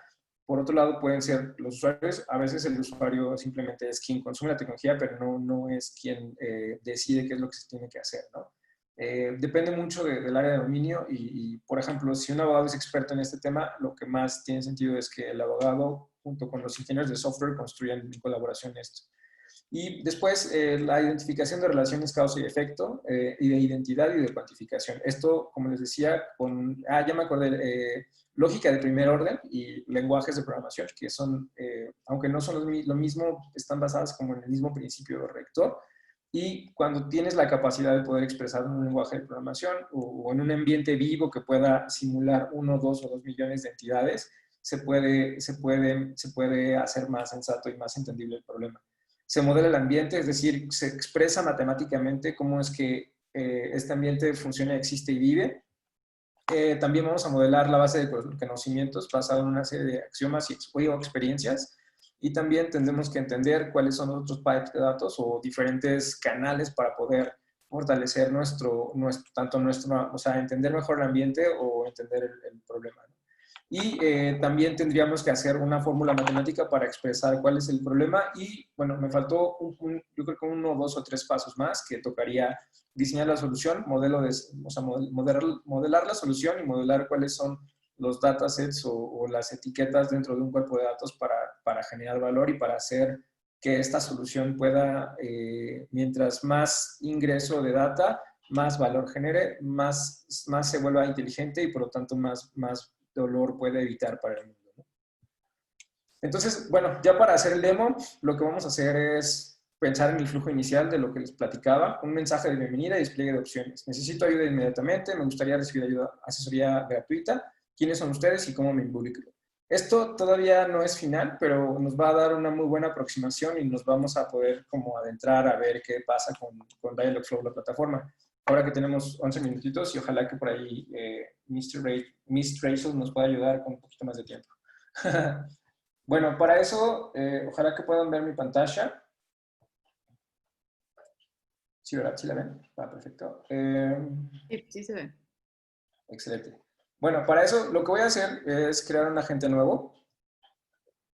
Por otro lado, pueden ser los usuarios. A veces el usuario simplemente es quien consume la tecnología, pero no es quien decide qué es lo que se tiene que hacer, ¿no? Depende mucho del área de dominio y, por ejemplo, si un abogado es experto en este tema, lo que más tiene sentido es que el abogado, junto con los ingenieros de software, construyan en colaboración esto. Y después, la identificación de relaciones causa y efecto, y de identidad y de cuantificación. Esto, como les decía, ya me acordé, lógica de primer orden y lenguajes de programación, que son, aunque no son lo mismo, están basadas como en el mismo principio rector. Y cuando tienes la capacidad de poder expresar en un lenguaje de programación o en un ambiente vivo que pueda simular 1, 2 o 2 millones de entidades, se puede hacer más sensato y más entendible el problema. Se modela el ambiente, es decir, se expresa matemáticamente cómo es que este ambiente funciona, existe y vive. También vamos a modelar la base de conocimientos basada en una serie de axiomas y experiencias. Y también tendremos que entender cuáles son los otros pipes de datos o diferentes canales para poder fortalecer entender mejor el ambiente o entender el problema, ¿no? Y también tendríamos que hacer una fórmula matemática para expresar cuál es el problema. Y bueno, me faltó yo creo que 1, 2 o 3 pasos más que tocaría diseñar la solución, modelar la solución y modelar cuáles son los datasets o las etiquetas dentro de un cuerpo de datos para generar valor y para hacer que esta solución pueda, mientras más ingreso de data, más valor genere, más se vuelva inteligente y por lo tanto más dolor puede evitar para el mundo, ¿no? Entonces, bueno, ya para hacer el demo, lo que vamos a hacer es pensar en el flujo inicial de lo que les platicaba, un mensaje de bienvenida y despliegue de opciones. Necesito ayuda inmediatamente, me gustaría recibir asesoría gratuita. ¿Quiénes son ustedes y cómo me involucro? Esto todavía no es final, pero nos va a dar una muy buena aproximación y nos vamos a poder como adentrar a ver qué pasa con Dialogflow, la plataforma. Ahora que tenemos 11 minutitos y ojalá que por ahí Miss Rachel nos pueda ayudar con un poquito más de tiempo. Bueno, para eso, ojalá que puedan ver mi pantalla. Sí, ¿verdad? ¿Sí la ven? Va, perfecto. Sí se ve. Excelente. Bueno, para eso lo que voy a hacer es crear un agente nuevo.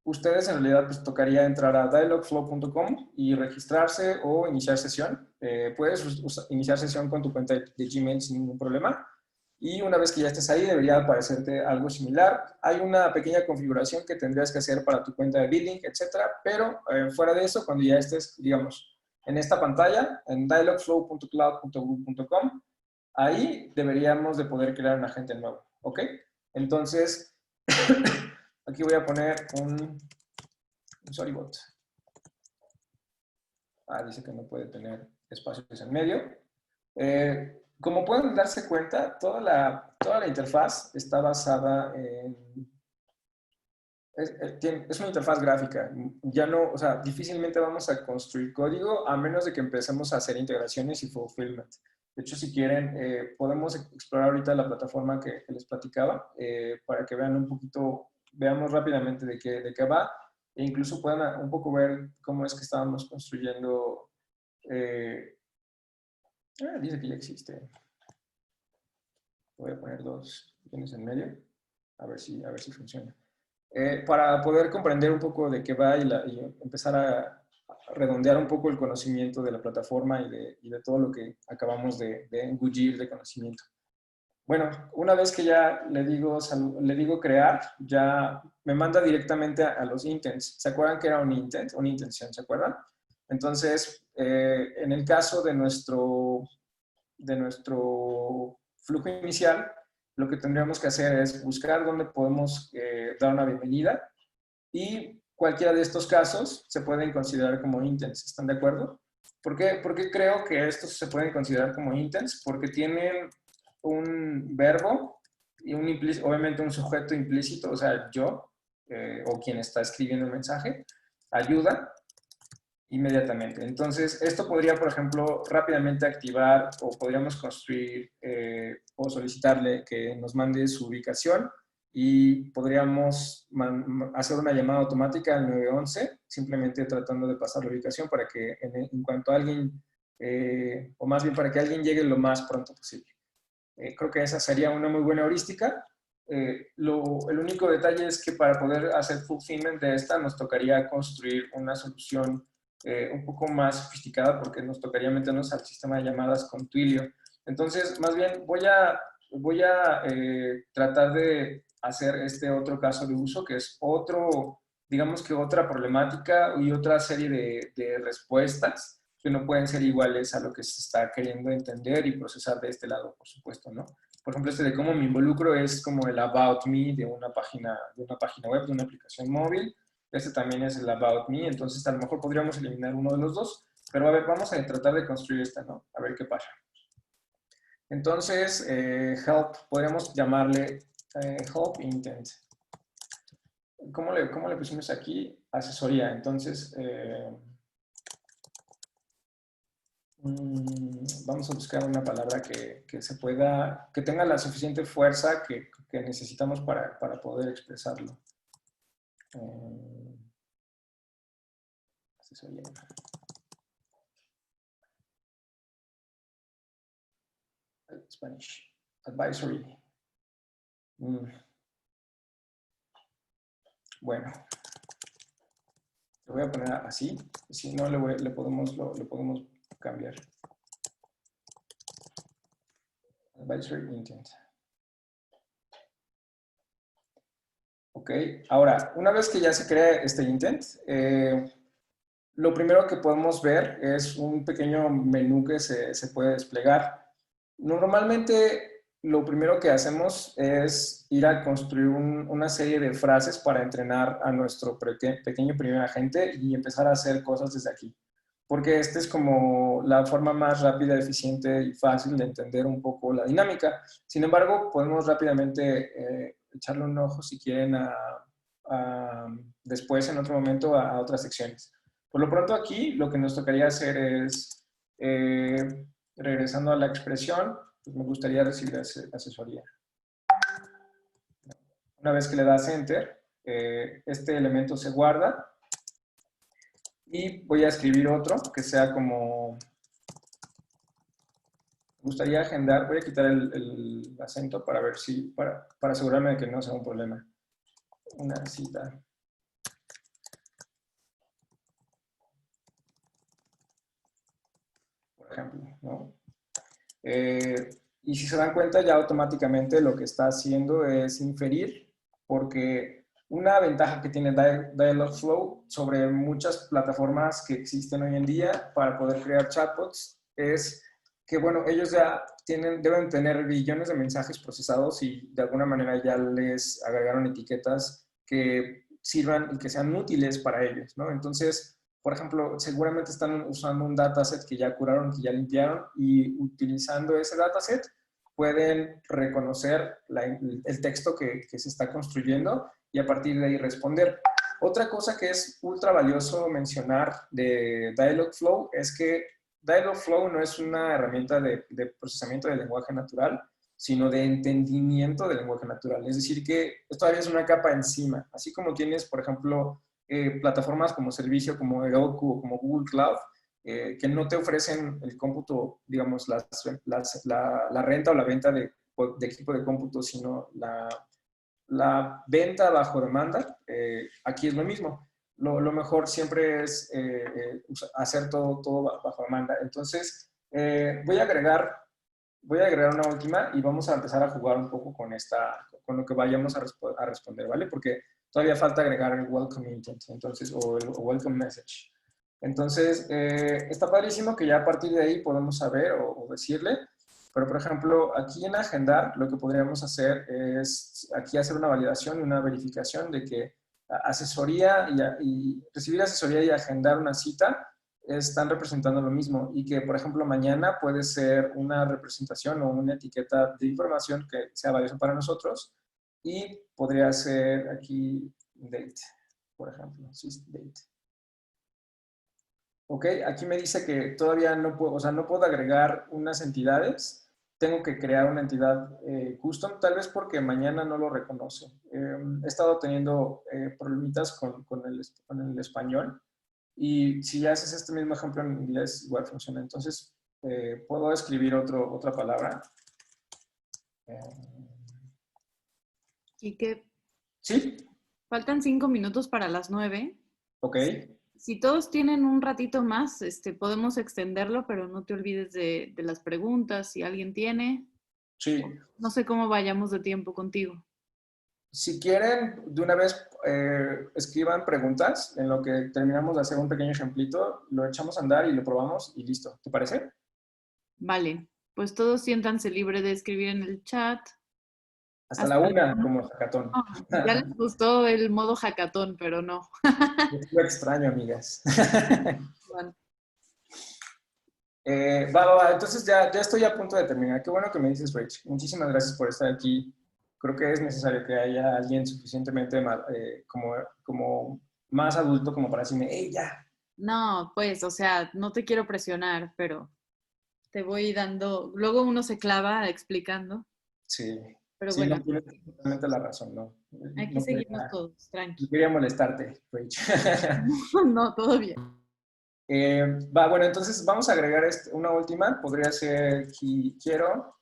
Ustedes en realidad pues tocaría entrar a dialogflow.com y registrarse o iniciar sesión. Puedes iniciar sesión con tu cuenta de Gmail sin ningún problema. Y una vez que ya estés ahí, debería aparecerte algo similar. Hay una pequeña configuración que tendrías que hacer para tu cuenta de billing, etcétera. Pero fuera de eso, cuando ya estés, digamos, en esta pantalla, en dialogflow.cloud.google.com, ahí deberíamos de poder crear un agente nuevo, ¿ok? Entonces, aquí voy a poner un Storybot. Dice que no puede tener espacios en medio. Como pueden darse cuenta, toda la interfaz está basada en... Es una interfaz gráfica. Ya no, o sea, difícilmente vamos a construir código a menos de que empecemos a hacer integraciones y fulfillment. De hecho, si quieren, podemos explorar ahorita la plataforma que les platicaba para que vean un poquito, veamos rápidamente de qué va e incluso puedan un poco ver cómo es que estábamos construyendo. Dice que ya existe. Voy a poner 2 guiones en medio, a ver si funciona. Para poder comprender un poco de qué va y empezar a redondear un poco el conocimiento de la plataforma y de todo lo que acabamos de engullir de conocimiento. Bueno, una vez que ya le digo crear, ya me manda directamente a los intents. ¿Se acuerdan que era un intent? Una intención, ¿se acuerdan? Entonces, en el caso de nuestro flujo inicial, lo que tendríamos que hacer es buscar dónde podemos dar una bienvenida y cualquiera de estos casos se pueden considerar como intents. ¿Están de acuerdo? ¿Por qué creo que estos se pueden considerar como intents? Porque tienen un verbo y obviamente un sujeto implícito, o sea, yo o quien está escribiendo el mensaje, ayuda inmediatamente. Entonces, esto podría, por ejemplo, rápidamente activar o podríamos construir o solicitarle que nos mande su ubicación y podríamos hacer una llamada automática al 911, simplemente tratando de pasar la ubicación para que en cuanto alguien, o más bien para que alguien llegue lo más pronto posible. Creo que esa sería una muy buena heurística. El único detalle es que para poder hacer fulfillment de esta nos tocaría construir una solución un poco más sofisticada porque nos tocaría meternos al sistema de llamadas con Twilio. Entonces, más bien voy a tratar de hacer este otro caso de uso que es digamos que otra problemática y otra serie de respuestas que no pueden ser iguales a lo que se está queriendo entender y procesar de este lado, por supuesto, ¿no? Por ejemplo, este de cómo me involucro es como el About Me de una página web, de una aplicación móvil. Este también es el About Me, entonces a lo mejor podríamos eliminar uno de los dos, pero a ver, vamos a tratar de construir esta, ¿no? A ver qué pasa. Entonces, help, podríamos llamarle help intent. ¿Cómo le pusimos aquí? Asesoría. Entonces, vamos a buscar una palabra que tenga la suficiente fuerza que necesitamos para poder expresarlo. Asesoría. Spanish. Advisory. Bueno. Lo voy a poner así. Si no, lo podemos cambiar. Advisory intent. Ok, ahora, una vez que ya se crea este intent, lo primero que podemos ver es un pequeño menú que se puede desplegar. Normalmente, lo primero que hacemos es ir a construir una serie de frases para entrenar a nuestro pequeño primer agente y empezar a hacer cosas desde aquí. Porque esta es como la forma más rápida, eficiente y fácil de entender un poco la dinámica. Sin embargo, podemos rápidamente echarle un ojo si quieren después, en otro momento, a otras secciones. Por lo pronto aquí, lo que nos tocaría hacer es, regresando a la expresión, pues me gustaría recibir asesoría. Una vez que le das Enter, este elemento se guarda. Y voy a escribir otro que sea como... Me gustaría agendar, voy a quitar el acento para ver si, para asegurarme de que no sea un problema. Una cita. Por ejemplo, ¿no? Y si se dan cuenta, ya automáticamente lo que está haciendo es inferir, porque una ventaja que tiene Dialogflow sobre muchas plataformas que existen hoy en día para poder crear chatbots es que, bueno, ellos ya deben tener billones de mensajes procesados y de alguna manera ya les agregaron etiquetas que sirvan y que sean útiles para ellos, ¿no? Entonces, por ejemplo, seguramente están usando un dataset que ya curaron, que ya limpiaron y utilizando ese dataset pueden reconocer el texto que se está construyendo y a partir de ahí responder. Otra cosa que es ultra valioso mencionar de Dialogflow es que Dialogflow no es una herramienta de procesamiento del lenguaje natural, sino de entendimiento del lenguaje natural. Es decir, que todavía es una capa encima. Así como tienes, por ejemplo, plataformas como servicio, como Heroku o como Google Cloud, que no te ofrecen el cómputo, digamos, la renta o la venta de equipo de cómputo, sino la venta bajo demanda. Aquí es lo mismo. Lo mejor siempre es hacer todo bajo demanda. Entonces, voy a agregar una última y vamos a empezar a jugar un poco con lo que vayamos a responder, ¿vale? Porque todavía falta agregar el welcome intent, entonces, o el welcome message. Entonces, está padrísimo que ya a partir de ahí podemos saber o decirle, pero por ejemplo, aquí en agendar, lo que podríamos hacer es aquí hacer una validación y una verificación de que asesoría y recibir asesoría y agendar una cita están representando lo mismo y que, por ejemplo, mañana puede ser una representación o una etiqueta de información que sea valiosa para nosotros y podría ser aquí date, por ejemplo, date. Ok, aquí me dice que todavía no puedo, o sea, no puedo agregar unas entidades, tengo que crear una entidad custom, tal vez porque mañana no lo reconoce. He estado teniendo problemitas con el español. Y si haces este mismo ejemplo en inglés, igual funciona. Entonces, puedo escribir otra palabra. Y que ¿Sí? faltan 5 minutos para las 9. Ok. Si todos tienen un ratito más, podemos extenderlo, pero no te olvides de las preguntas, si alguien tiene. Sí. No sé cómo vayamos de tiempo contigo. Si quieren, de una vez escriban preguntas en lo que terminamos de hacer un pequeño ejemplito, lo echamos a andar y lo probamos y listo. ¿Te parece? Vale, pues todos siéntanse libre de escribir en el chat. Hasta la 1, como hackathon. Ya les gustó el modo hackathon, pero no. Lo extraño, amigas. Bueno. Va. Entonces ya estoy a punto de terminar. Qué bueno que me dices, Rach. Muchísimas gracias por estar aquí. Creo que es necesario que haya alguien suficientemente como más adulto como para decirme, hey, ya. No, pues, o sea, no te quiero presionar, pero te voy dando. Luego uno se clava explicando. Sí, Pero sí, no bueno, tienes totalmente la razón, no. aquí No seguimos quería, todos, tranqui. no quería molestarte, Rach. No, todo bien. Bueno, entonces vamos a agregar una última. Podría ser quiero.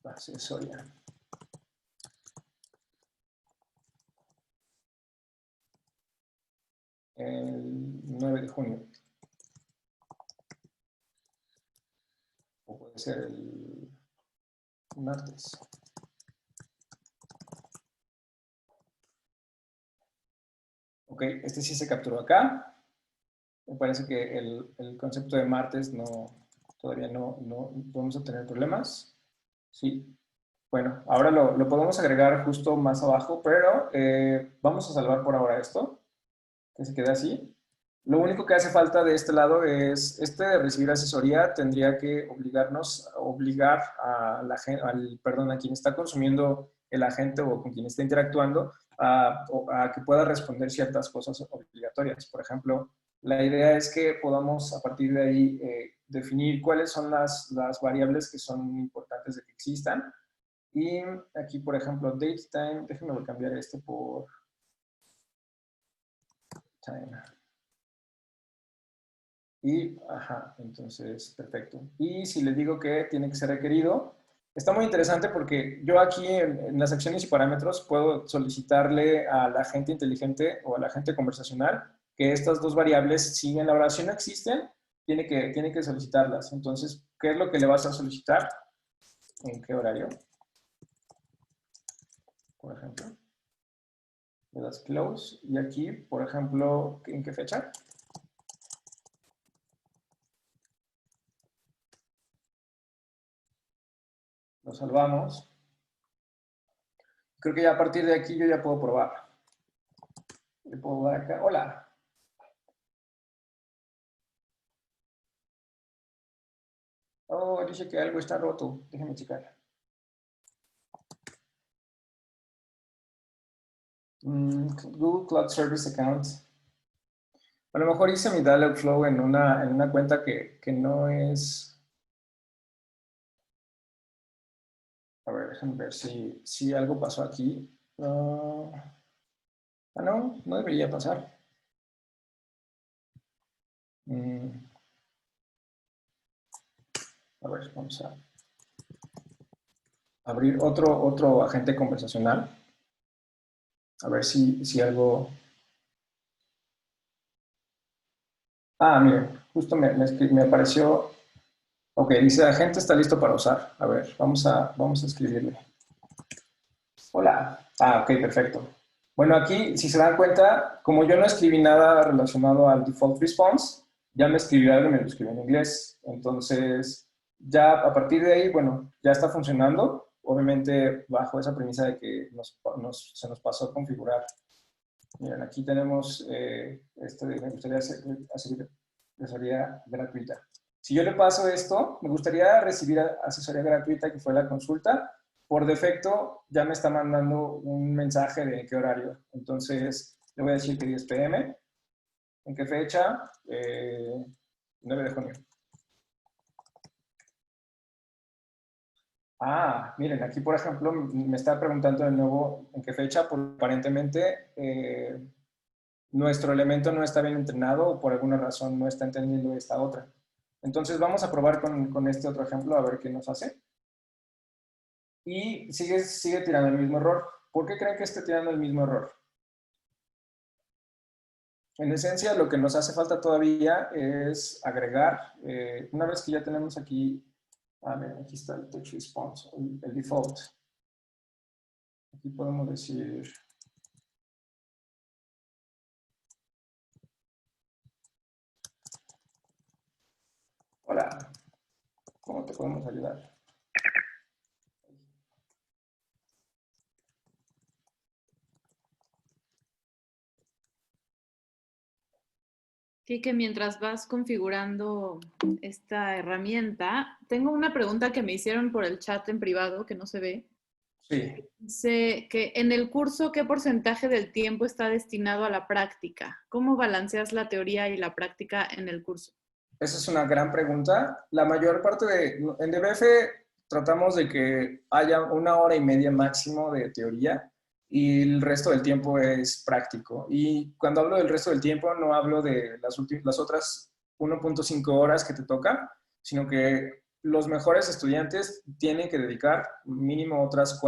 Asesoría. El 9 de junio. O puede ser el martes. Ok, este sí se capturó acá. Me parece que el concepto de martes todavía no vamos a tener problemas. Sí. Bueno, ahora lo podemos agregar justo más abajo, pero vamos a salvar por ahora esto, que se quede así. Lo único que hace falta de este lado es, de recibir asesoría tendría que obligar a a quien está consumiendo el agente o con quien está interactuando a que pueda responder ciertas cosas obligatorias. Por ejemplo, la idea es que podamos a partir de ahí definir cuáles son las variables que son importantes de que existan. Y aquí, por ejemplo, date time, déjenme cambiar este por time. Y, entonces, perfecto. Y si les digo que tiene que ser requerido, está muy interesante porque yo aquí en las acciones y parámetros puedo solicitarle al agente inteligente o al agente conversacional que estas dos variables, si en la oración no existen, tiene que solicitarlas. Entonces, ¿qué es lo que le vas a solicitar? ¿En qué horario? Por ejemplo. Le das close. Y aquí, por ejemplo, ¿en qué fecha? Lo salvamos. Creo que ya a partir de aquí yo ya puedo probar. Le puedo dar acá. Hola. Oh, dice que algo está roto. Déjeme checar. Google Cloud Service Account. A lo mejor hice mi Dialogflow en una cuenta que no es... A ver, déjenme ver si algo pasó aquí. No, no debería pasar. A ver, vamos a abrir otro agente conversacional. A ver si algo... Ah, miren, justo me apareció... Ok, dice, agente está listo para usar. A ver, vamos a escribirle. Hola. Ah, ok, perfecto. Bueno, aquí, si se dan cuenta, como yo no escribí nada relacionado al default response, ya me escribió algo y me lo escribió en inglés. Entonces, ya a partir de ahí, bueno, ya está funcionando. Obviamente, bajo esa premisa de que se nos pasó a configurar. Miren, aquí tenemos, me gustaría hacer asesoría gratuita. Si yo le paso esto, me gustaría recibir asesoría gratuita, que fue la consulta. Por defecto, ya me está mandando un mensaje de qué horario. Entonces, le voy a decir que 10 p.m. ¿En qué fecha? 9 de junio. Ah, miren, aquí, por ejemplo, me está preguntando de nuevo en qué fecha, porque aparentemente nuestro elemento no está bien entrenado o por alguna razón no está entendiendo esta otra. Entonces, vamos a probar con este otro ejemplo a ver qué nos hace. Y sigue tirando el mismo error. ¿Por qué creen que esté tirando el mismo error? En esencia, lo que nos hace falta todavía es agregar, una vez que ya tenemos aquí, miren, aquí está el touch response, el default. Aquí podemos decir, hola, ¿cómo te podemos ayudar? Sí, que mientras vas configurando esta herramienta, tengo una pregunta que me hicieron por el chat en privado, que no se ve. Sí. Dice que en el curso, ¿qué porcentaje del tiempo está destinado a la práctica? ¿Cómo balanceas la teoría y la práctica en el curso? Esa es una gran pregunta. La mayor parte en DBF tratamos de que haya 1 hora y media máximo de teoría y el resto del tiempo es práctico. Y cuando hablo del resto del tiempo, no hablo de las otras 1.5 horas que te toca, sino que los mejores estudiantes tienen que dedicar mínimo otras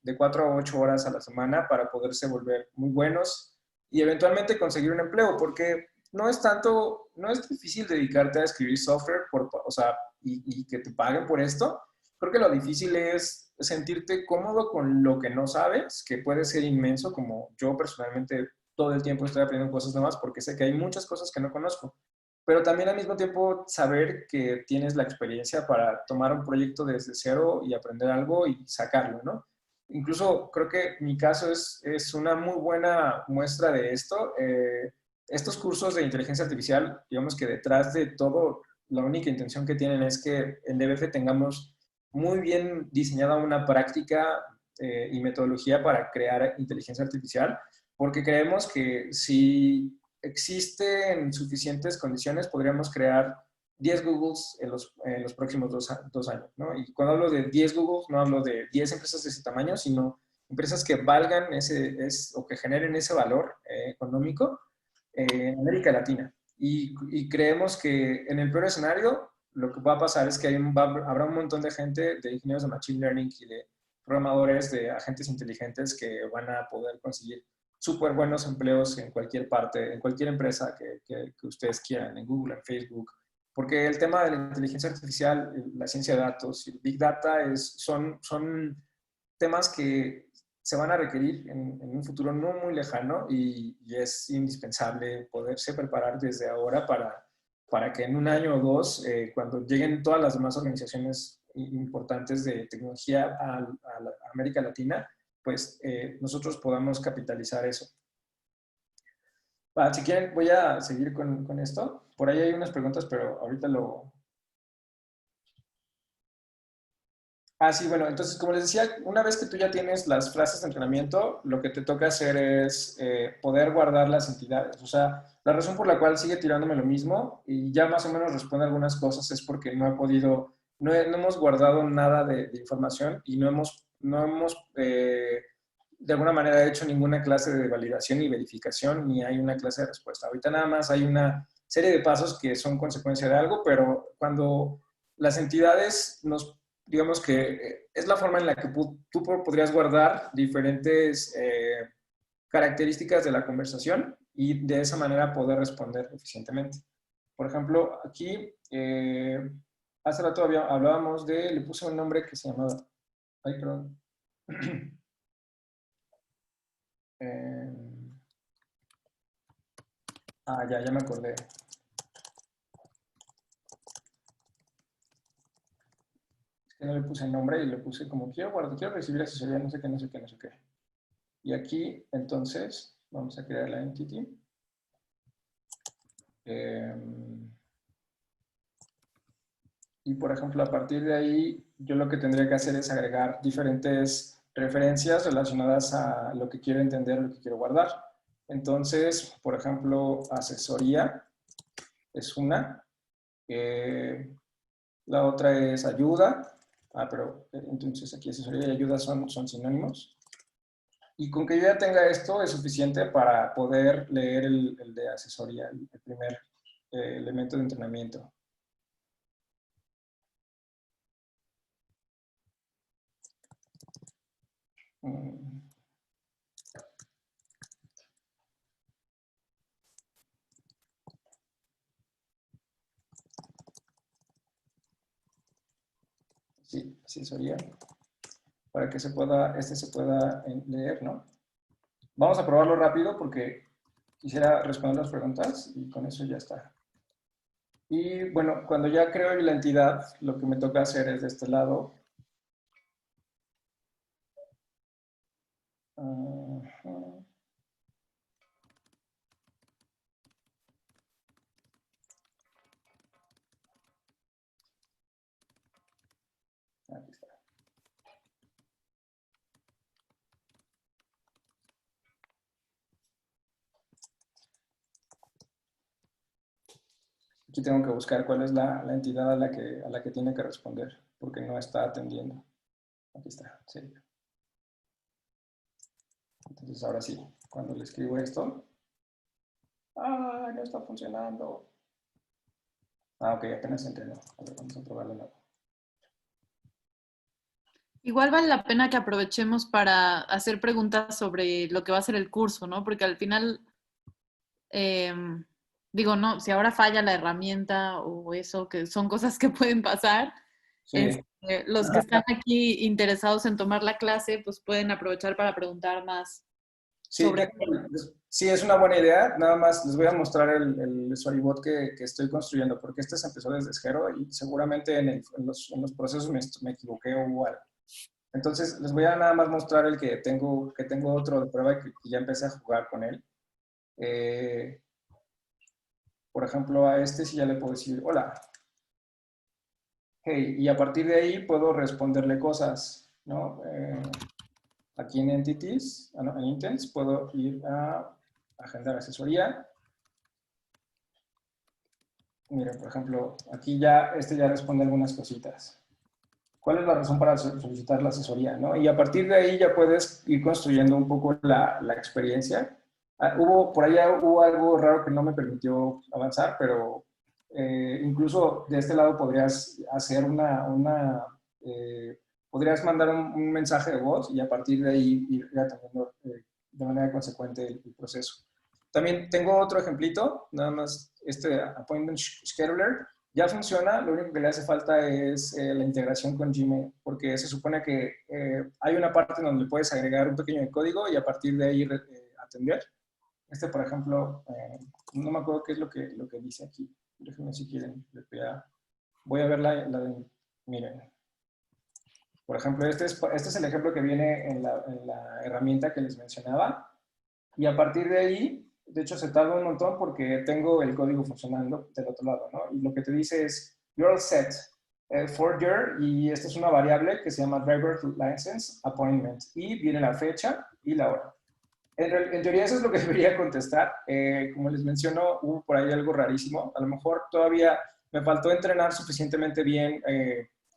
de 4 a 8 horas a la semana para poderse volver muy buenos y eventualmente conseguir un empleo, porque no es difícil dedicarte a escribir software, y que te paguen por esto. Creo que lo difícil es sentirte cómodo con lo que no sabes, que puede ser inmenso, como yo personalmente todo el tiempo estoy aprendiendo cosas nuevas porque sé que hay muchas cosas que no conozco. Pero también al mismo tiempo saber que tienes la experiencia para tomar un proyecto desde cero y aprender algo y sacarlo, ¿no? Incluso creo que mi caso es una muy buena muestra de esto. Estos cursos de inteligencia artificial, digamos que detrás de todo, la única intención que tienen es que en DBF tengamos muy bien diseñada una práctica y metodología para crear inteligencia artificial, porque creemos que si existen suficientes condiciones, podríamos crear 10 Googles en los próximos 2 años, ¿no? Y cuando hablo de 10 Googles, no hablo de 10 empresas de ese tamaño, sino empresas que valgan o que generen ese valor económico en América Latina. Y creemos que en el peor escenario, lo que va a pasar es que habrá un montón de gente, de ingenieros de Machine Learning y de programadores, de agentes inteligentes que van a poder conseguir súper buenos empleos en cualquier parte, en cualquier empresa que ustedes quieran, en Google, en Facebook. Porque el tema de la inteligencia artificial, la ciencia de datos y el Big Data son temas que se van a requerir en un futuro no muy lejano y es indispensable poderse preparar desde ahora para que en 1 año o 2, cuando lleguen todas las demás organizaciones importantes de tecnología a América Latina, pues nosotros podamos capitalizar eso. Si quieren, voy a seguir con esto. Por ahí hay unas preguntas, pero ahorita lo... Ah, sí, bueno, entonces, como les decía, una vez que tú ya tienes las frases de entrenamiento, lo que te toca hacer es poder guardar las entidades. O sea, la razón por la cual sigue tirándome lo mismo y ya más o menos responde algunas cosas es porque no he podido, no hemos guardado nada de información y no hemos de alguna manera hecho ninguna clase de validación ni verificación, ni hay una clase de respuesta. Ahorita nada más hay una serie de pasos que son consecuencia de algo, pero cuando las entidades digamos que es la forma en la que tú podrías guardar diferentes características de la conversación y de esa manera poder responder eficientemente. Por ejemplo, aquí, hace rato hablábamos le puse un nombre que se llamaba, ay, perdón. Ya me acordé. Que no le puse el nombre y le puse como quiero recibir asesoría, no sé qué, no sé qué, no sé qué. Y aquí, entonces, vamos a crear la entity. Y, por ejemplo, a partir de ahí, yo lo que tendría que hacer es agregar diferentes referencias relacionadas a lo que quiero entender, lo que quiero guardar. Entonces, por ejemplo, asesoría es una. La otra es ayuda. Pero entonces aquí asesoría y ayuda son sinónimos. Y con que yo ya tenga esto es suficiente para poder leer el de asesoría, el primer elemento de entrenamiento. Sí, asesoría. Para que este se pueda leer, ¿no? Vamos a probarlo rápido porque quisiera responder las preguntas y con eso ya está. Y bueno, cuando ya creo la entidad, lo que me toca hacer es de este lado. Aquí está. Aquí tengo que buscar cuál es la entidad a la que tiene que responder, porque no está atendiendo. Aquí está, sí. Entonces ahora sí, cuando le escribo esto, no está funcionando. Ok, apenas entendió. A ver, vamos a probarlo de nuevo. Igual vale la pena que aprovechemos para hacer preguntas sobre lo que va a ser el curso, ¿no? Porque al final, digo, no, si ahora falla la herramienta o eso, que son cosas que pueden pasar, Sí. los que están aquí interesados en tomar la clase, pues pueden aprovechar para preguntar más Sí, sobre... sí, es una buena idea. Nada más les voy a mostrar el Storybot que estoy construyendo, porque este se empezó desde cero y seguramente en los procesos me equivoqué o hubo algo. Entonces, les voy a nada más mostrar el que tengo otro de prueba que ya empecé a jugar con él. Por ejemplo, a este sí ya le puedo decir, hola. Hey, y a partir de ahí puedo responderle cosas, ¿no? Aquí en Entities, en Intents, puedo ir a agendar asesoría. Miren, por ejemplo, aquí ya responde algunas cositas. ¿Cuál es la razón para solicitar la asesoría? ¿No? Y a partir de ahí ya puedes ir construyendo un poco la experiencia. Por allá hubo algo raro que no me permitió avanzar, pero incluso de este lado podrías hacer podrías mandar un mensaje de voz y a partir de ahí ir atendiendo de manera consecuente el proceso. También tengo otro ejemplito, nada más este Appointment Scheduler. Ya funciona, lo único que le hace falta es la integración con Gmail, porque se supone que hay una parte donde puedes agregar un pequeño de código y a partir de ahí atender. Por ejemplo, no me acuerdo qué es lo que dice aquí. Déjenme si quieren. Voy a ver la de... Miren. Por ejemplo, este es el ejemplo que viene en la herramienta que les mencionaba. Y a partir de ahí, de hecho, se tarda un montón porque tengo el código funcionando del otro lado, ¿no? Y lo que te dice es, you're all set. for year, y esta es una variable que se llama driver license appointment, y viene la fecha y la hora. En teoría eso es lo que debería contestar. Como les menciono, hubo por ahí algo rarísimo. A lo mejor todavía me faltó entrenar suficientemente bien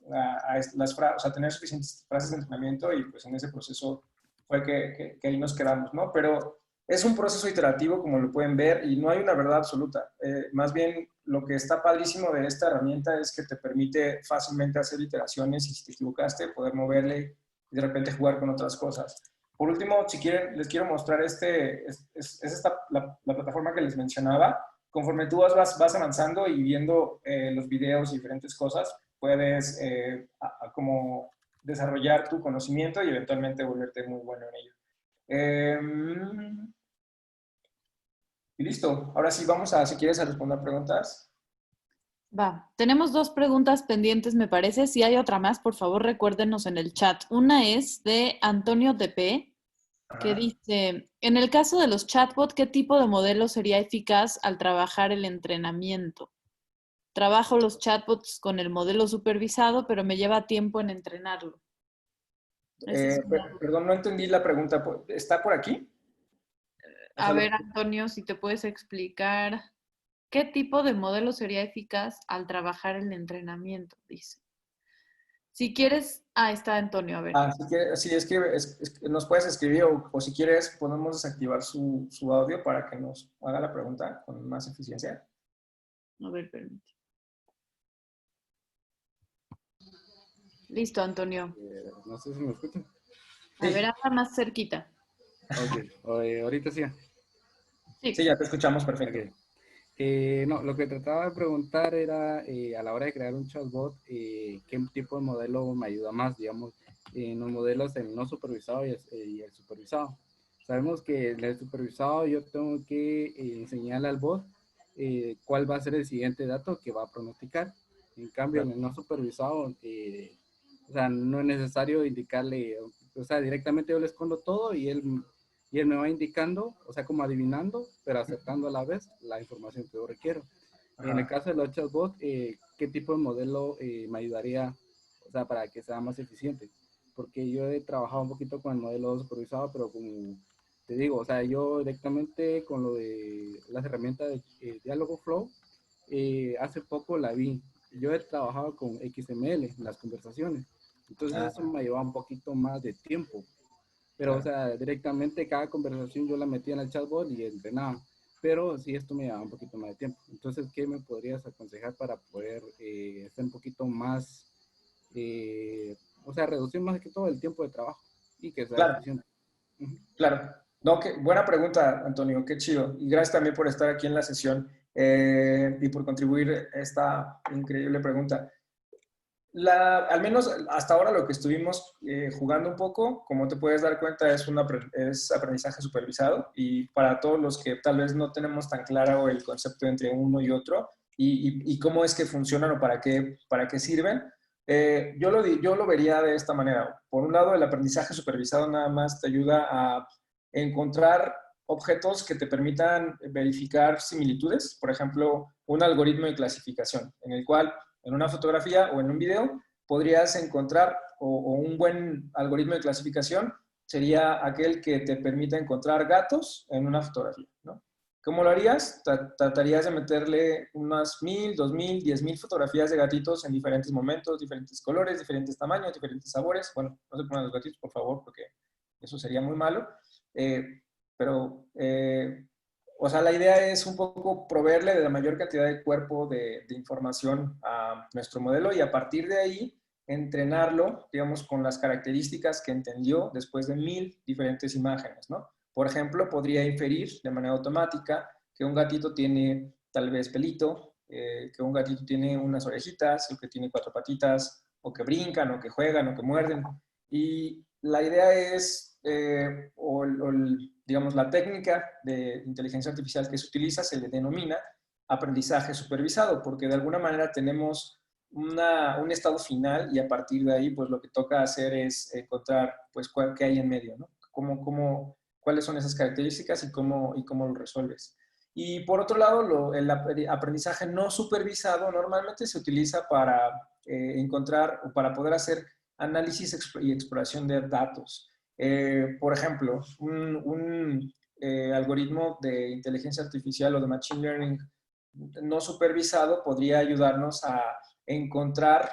las frases, o sea, tener suficientes frases de entrenamiento, y pues en ese proceso fue que ahí nos quedamos, ¿no? Pero es un proceso iterativo, como lo pueden ver, y no hay una verdad absoluta. Más bien, lo que está padrísimo de esta herramienta es que te permite fácilmente hacer iteraciones, y si te equivocaste, poder moverle y de repente jugar con otras cosas. Por último, si quieren, les quiero mostrar es esta, la plataforma que les mencionaba. Conforme tú vas avanzando y viendo los videos y diferentes cosas, puedes como desarrollar tu conocimiento y eventualmente volverte muy bueno en ello. Y listo. Ahora sí, vamos si quieres, a responder preguntas. Va, tenemos 2 preguntas pendientes, me parece. Si hay otra más, por favor, recuérdenos en el chat. Una es de Antonio TP, que dice, en el caso de los chatbots, ¿qué tipo de modelo sería eficaz al trabajar el entrenamiento? Trabajo los chatbots con el modelo supervisado, pero me lleva tiempo en entrenarlo. Perdón, no entendí la pregunta. ¿Está por aquí? A ver, Antonio, si te puedes explicar qué tipo de modelo sería eficaz al trabajar el entrenamiento, dice. Si quieres, está Antonio, a ver. Sí, escribe, nos puedes escribir, o si quieres podemos desactivar su audio para que nos haga la pregunta con más eficiencia. A ver, permíteme. Listo, Antonio. No sé si me escuchan. A ver, habla más cerquita. Ok, ahorita sí. Sí, ya te escuchamos perfecto. Okay. No, lo que trataba de preguntar era, a la hora de crear un chatbot, ¿qué tipo de modelo me ayuda más, digamos, en los modelos del no supervisado y el supervisado? Sabemos que en el supervisado yo tengo que enseñarle al bot cuál va a ser el siguiente dato que va a pronosticar. En cambio, en el no supervisado, o sea, no es necesario indicarle, o sea, directamente yo le escondo todo y él me va indicando, o sea, como adivinando, pero aceptando a la vez la información que yo requiero. En el caso de los chatbots, ¿qué tipo de modelo me ayudaría, o sea, para que sea más eficiente? Porque yo he trabajado un poquito con el modelo supervisado, pero como te digo, o sea, yo directamente con lo de las herramientas de Dialogflow, hace poco la vi. Yo he trabajado con XML en las conversaciones, entonces eso me lleva un poquito más de tiempo. Pero, o sea, directamente cada conversación yo la metía en el chatbot y entrenaba. Pero sí, esto me llevaba un poquito más de tiempo. Entonces, ¿qué me podrías aconsejar para poder estar un poquito más, o sea, reducir más que todo el tiempo de trabajo y que sea eficiente? Claro. No, buena pregunta, Antonio. Qué chido. Y gracias también por estar aquí en la sesión y por contribuir a esta increíble pregunta. Al menos hasta ahora lo que estuvimos jugando un poco, como te puedes dar cuenta, es aprendizaje supervisado, y para todos los que tal vez no tenemos tan claro el concepto entre uno y otro y cómo es que funcionan o para qué sirven, yo lo vería de esta manera. Por un lado, el aprendizaje supervisado nada más te ayuda a encontrar objetos que te permitan verificar similitudes. Por ejemplo, un algoritmo de clasificación en el cual en una fotografía o en un video podrías encontrar, o un buen algoritmo de clasificación sería aquel que te permita encontrar gatos en una fotografía, ¿no? ¿Cómo lo harías? Tratarías de meterle unas 1000, 2000, 10,000 fotografías de gatitos en diferentes momentos, diferentes colores, diferentes tamaños, diferentes sabores. Bueno, no se pongan los gatitos, por favor, porque eso sería muy malo. O sea, la idea es un poco proveerle de la mayor cantidad de cuerpo de información a nuestro modelo, y a partir de ahí entrenarlo, digamos, con las características que entendió después de 1000 diferentes imágenes, ¿no? Por ejemplo, podría inferir de manera automática que un gatito tiene tal vez pelito, que un gatito tiene unas orejitas, o que tiene 4 patitas, o que brincan, o que juegan, o que muerden. Y la idea es, digamos, la técnica de inteligencia artificial que se utiliza se le denomina aprendizaje supervisado, porque de alguna manera tenemos un estado final, y a partir de ahí, pues lo que toca hacer es encontrar, pues, qué hay en medio, ¿no? Cuáles son esas características y cómo lo resuelves. Y por otro lado, el aprendizaje no supervisado normalmente se utiliza para encontrar o para poder hacer análisis y exploración de datos. Por ejemplo, un algoritmo de inteligencia artificial o de machine learning no supervisado podría ayudarnos a encontrar,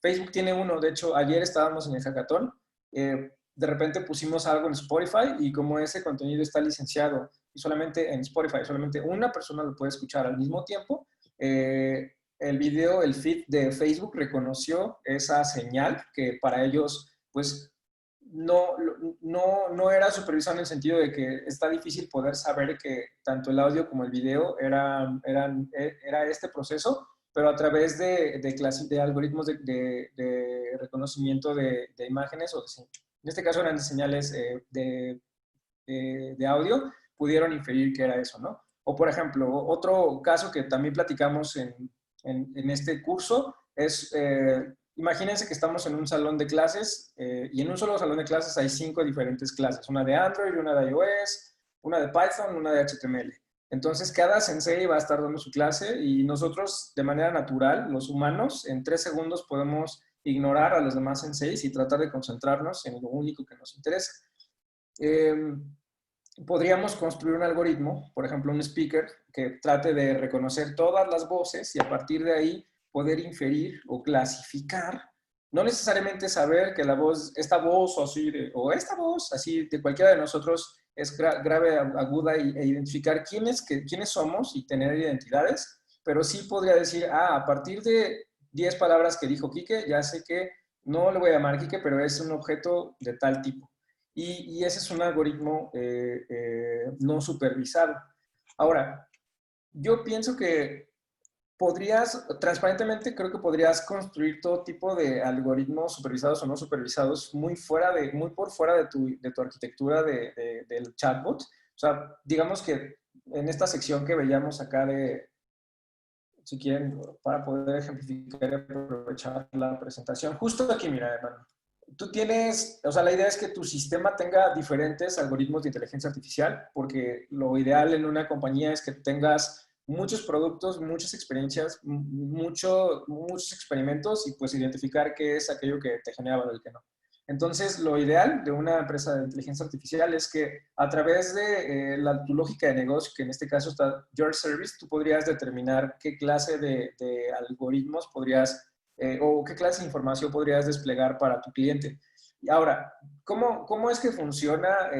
Facebook tiene uno, de hecho ayer estábamos en el hackathon, de repente pusimos algo en Spotify y como ese contenido está licenciado y solamente en Spotify, solamente una persona lo puede escuchar al mismo tiempo, el video, el feed de Facebook reconoció esa señal que para ellos pues no era supervisado en el sentido de que está difícil poder saber que tanto el audio como el video era este proceso, pero a través de algoritmos de reconocimiento de imágenes, en este caso eran señales de audio, pudieron inferir que era eso, ¿no? O por ejemplo, otro caso que también platicamos en este curso es, imagínense que estamos en un salón de clases y en un solo salón de clases hay 5 diferentes clases, una de Android, una de iOS, una de Python, una de HTML. Entonces, cada sensei va a estar dando su clase y nosotros, de manera natural, los humanos, en 3 segundos podemos ignorar a los demás senseis y tratar de concentrarnos en lo único que nos interesa. Podríamos construir un algoritmo, por ejemplo, un speaker, que trate de reconocer todas las voces y a partir de ahí poder inferir o clasificar, no necesariamente saber que la voz, esta voz o esta voz así de cualquiera de nosotros es grave, aguda e identificar quiénes somos y tener identidades, pero sí podría decir, a partir de 10 palabras que dijo Quique, ya sé que no le voy a llamar Quique, pero es un objeto de tal tipo. Y ese es un algoritmo no supervisado. Ahora, yo pienso que transparentemente creo que podrías construir todo tipo de algoritmos supervisados o no supervisados muy por fuera de tu arquitectura del chatbot. O sea, digamos que en esta sección que veíamos acá si quieren, para poder ejemplificar y aprovechar la presentación, justo aquí, mira, hermano. Tú tienes, o sea, la idea es que tu sistema tenga diferentes algoritmos de inteligencia artificial, porque lo ideal en una compañía es que tengas muchos productos, muchas experiencias, muchos experimentos y pues identificar qué es aquello que te genera valor y qué no. Entonces, lo ideal de una empresa de inteligencia artificial es que a través de tu lógica de negocio, que en este caso está Your Service, tú podrías determinar qué clase de algoritmos podrías o qué clase de información podrías desplegar para tu cliente. Y ahora, ¿cómo es que funciona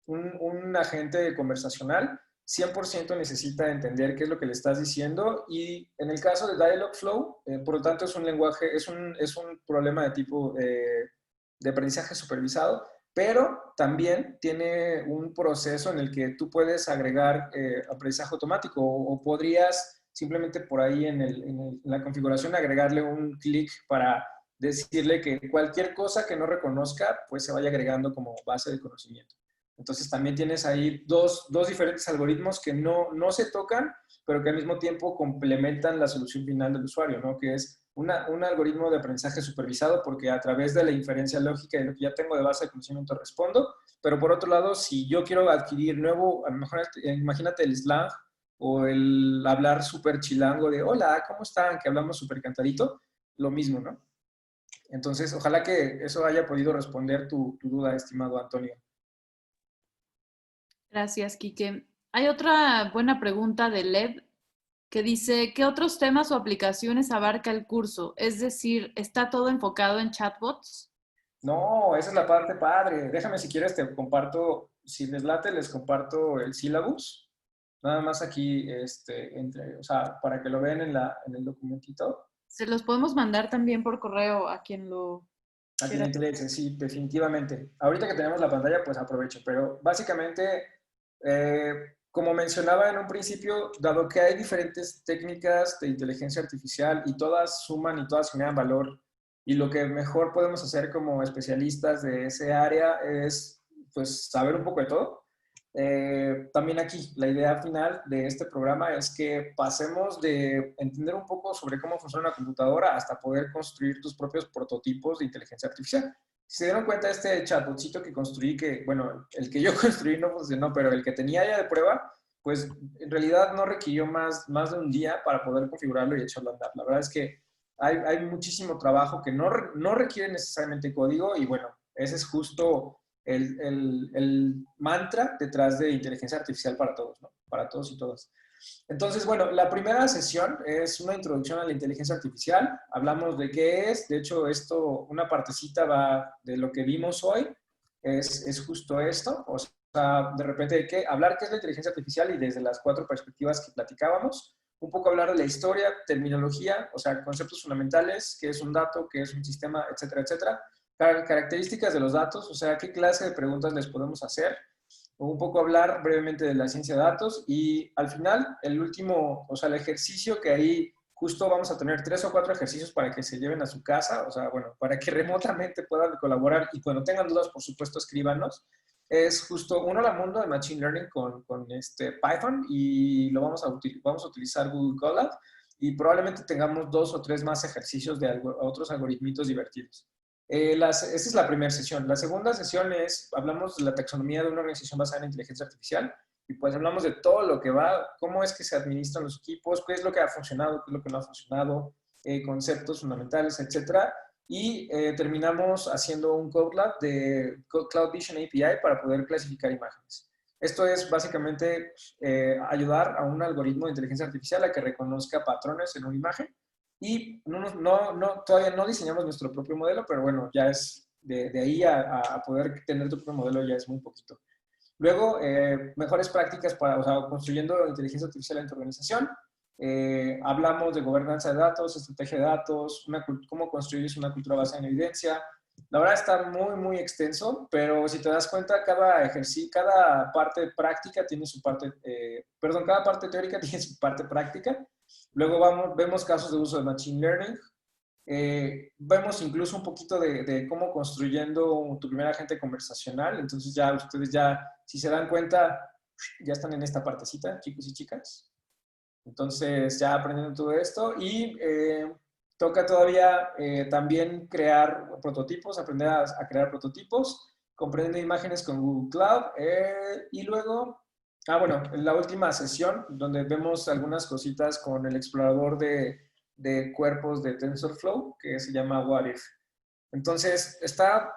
un agente conversacional? 100% necesita entender qué es lo que le estás diciendo y en el caso de Dialogflow, por lo tanto es un lenguaje, es un problema de tipo de aprendizaje supervisado, pero también tiene un proceso en el que tú puedes agregar aprendizaje automático o podrías simplemente por ahí en la configuración agregarle un clic para decirle que cualquier cosa que no reconozca, pues se vaya agregando como base de conocimiento. Entonces también tienes ahí dos diferentes algoritmos que no se tocan, pero que al mismo tiempo complementan la solución final del usuario, ¿no? Que es un algoritmo de aprendizaje supervisado porque a través de la inferencia lógica de lo que ya tengo de base de conocimiento respondo, pero por otro lado, si yo quiero adquirir nuevo, a lo mejor imagínate el slang o el hablar súper chilango de hola, ¿cómo están? Que hablamos súper cantadito, lo mismo, ¿no? Entonces, ojalá que eso haya podido responder tu duda, estimado Antonio. Gracias, Quique. Hay otra buena pregunta de Lev que dice, ¿qué otros temas o aplicaciones abarca el curso? Es decir, ¿está todo enfocado en chatbots? No, esa es la parte padre. Déjame si quieres te comparto, si les late, les comparto el syllabus. Nada más aquí, o sea, para que lo vean en el documentito. Se los podemos mandar también por correo a quien lo a quien le interese, sí, definitivamente. Ahorita que tenemos la pantalla, pues aprovecho. Pero básicamente, como mencionaba en un principio, dado que hay diferentes técnicas de inteligencia artificial y todas suman y todas generan valor, y lo que mejor podemos hacer como especialistas de ese área es, pues, saber un poco de todo. También aquí, la idea final de este programa es que pasemos de entender un poco sobre cómo funciona una computadora hasta poder construir tus propios prototipos de inteligencia artificial. Si se dieron cuenta, este chatbotcito que construí, que, bueno, el que yo construí no funcionó, pero el que tenía ya de prueba, pues en realidad no requirió más de un día para poder configurarlo y echarlo a andar. La verdad es que hay muchísimo trabajo que no requiere necesariamente código y bueno, ese es justo el mantra detrás de inteligencia artificial para todos, ¿no? Para todos y todas. Entonces, bueno, la primera sesión es una introducción a la inteligencia artificial. Hablamos de qué es. De hecho, una partecita va de lo que vimos hoy. Es justo esto. O sea, de repente hablar qué es la inteligencia artificial y desde las 4 perspectivas que platicábamos. Un poco hablar de la historia, terminología, o sea, conceptos fundamentales, qué es un dato, qué es un sistema, etcétera, etcétera. Características de los datos, o sea, qué clase de preguntas les podemos hacer. Un poco hablar brevemente de la ciencia de datos y al final, el último, o sea, el ejercicio que ahí justo vamos a tener 3 o 4 ejercicios para que se lleven a su casa, o sea, bueno, para que remotamente puedan colaborar y cuando tengan dudas, por supuesto, escríbanos. Es justo uno la mundo de Machine Learning con Python y vamos a utilizar Google Colab y probablemente tengamos 2 o 3 más ejercicios de otros algoritmitos divertidos. Esta es la primera sesión. La segunda sesión hablamos de la taxonomía de una organización basada en inteligencia artificial y pues hablamos de todo lo que va, cómo es que se administran los equipos, qué es lo que ha funcionado, qué es lo que no ha funcionado, conceptos fundamentales, etcétera. Y terminamos haciendo un Code Lab de Cloud Vision API para poder clasificar imágenes. Esto es básicamente ayudar a un algoritmo de inteligencia artificial a que reconozca patrones en una imagen. Y todavía no diseñamos nuestro propio modelo, pero bueno, ya es de ahí a poder tener tu propio modelo ya es muy poquito. Luego, mejores prácticas o sea, construyendo inteligencia artificial en tu organización. Hablamos de gobernanza de datos, estrategia de datos, cómo construir una cultura basada en evidencia. La verdad está muy, muy extenso, pero si te das cuenta, cada parte práctica tiene su parte, cada parte teórica tiene su parte práctica. Luego vemos casos de uso de Machine Learning. Vemos incluso un poquito de cómo construyendo tu primer agente conversacional. Entonces ya ustedes si se dan cuenta, ya están en esta partecita, chicos y chicas. Entonces ya aprendiendo todo esto y toca todavía también crear prototipos, aprender a crear prototipos, comprendiendo imágenes con Google Cloud y luego, bueno, en la última sesión donde vemos algunas cositas con el explorador de cuerpos de TensorFlow que se llama What If. Entonces,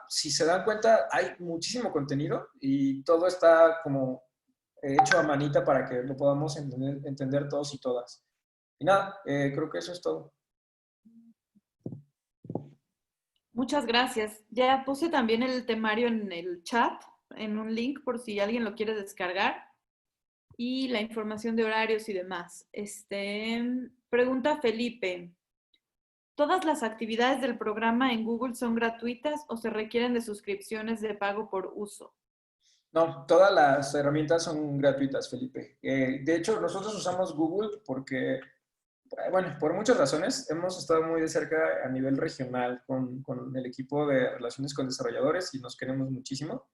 si se dan cuenta, hay muchísimo contenido y todo está como hecho a manita para que lo podamos entender todos y todas. Y nada, creo que eso es todo. Muchas gracias. Ya puse también el temario en el chat, en un link por si alguien lo quiere descargar. Y la información de horarios y demás. Pregunta Felipe. ¿Todas las actividades del programa en Google son gratuitas o se requieren de suscripciones de pago por uso? No, todas las herramientas son gratuitas, Felipe. De hecho, nosotros usamos Google porque, bueno, por muchas razones, hemos estado muy de cerca a nivel regional con el equipo de relaciones con desarrolladores y nos queremos muchísimo.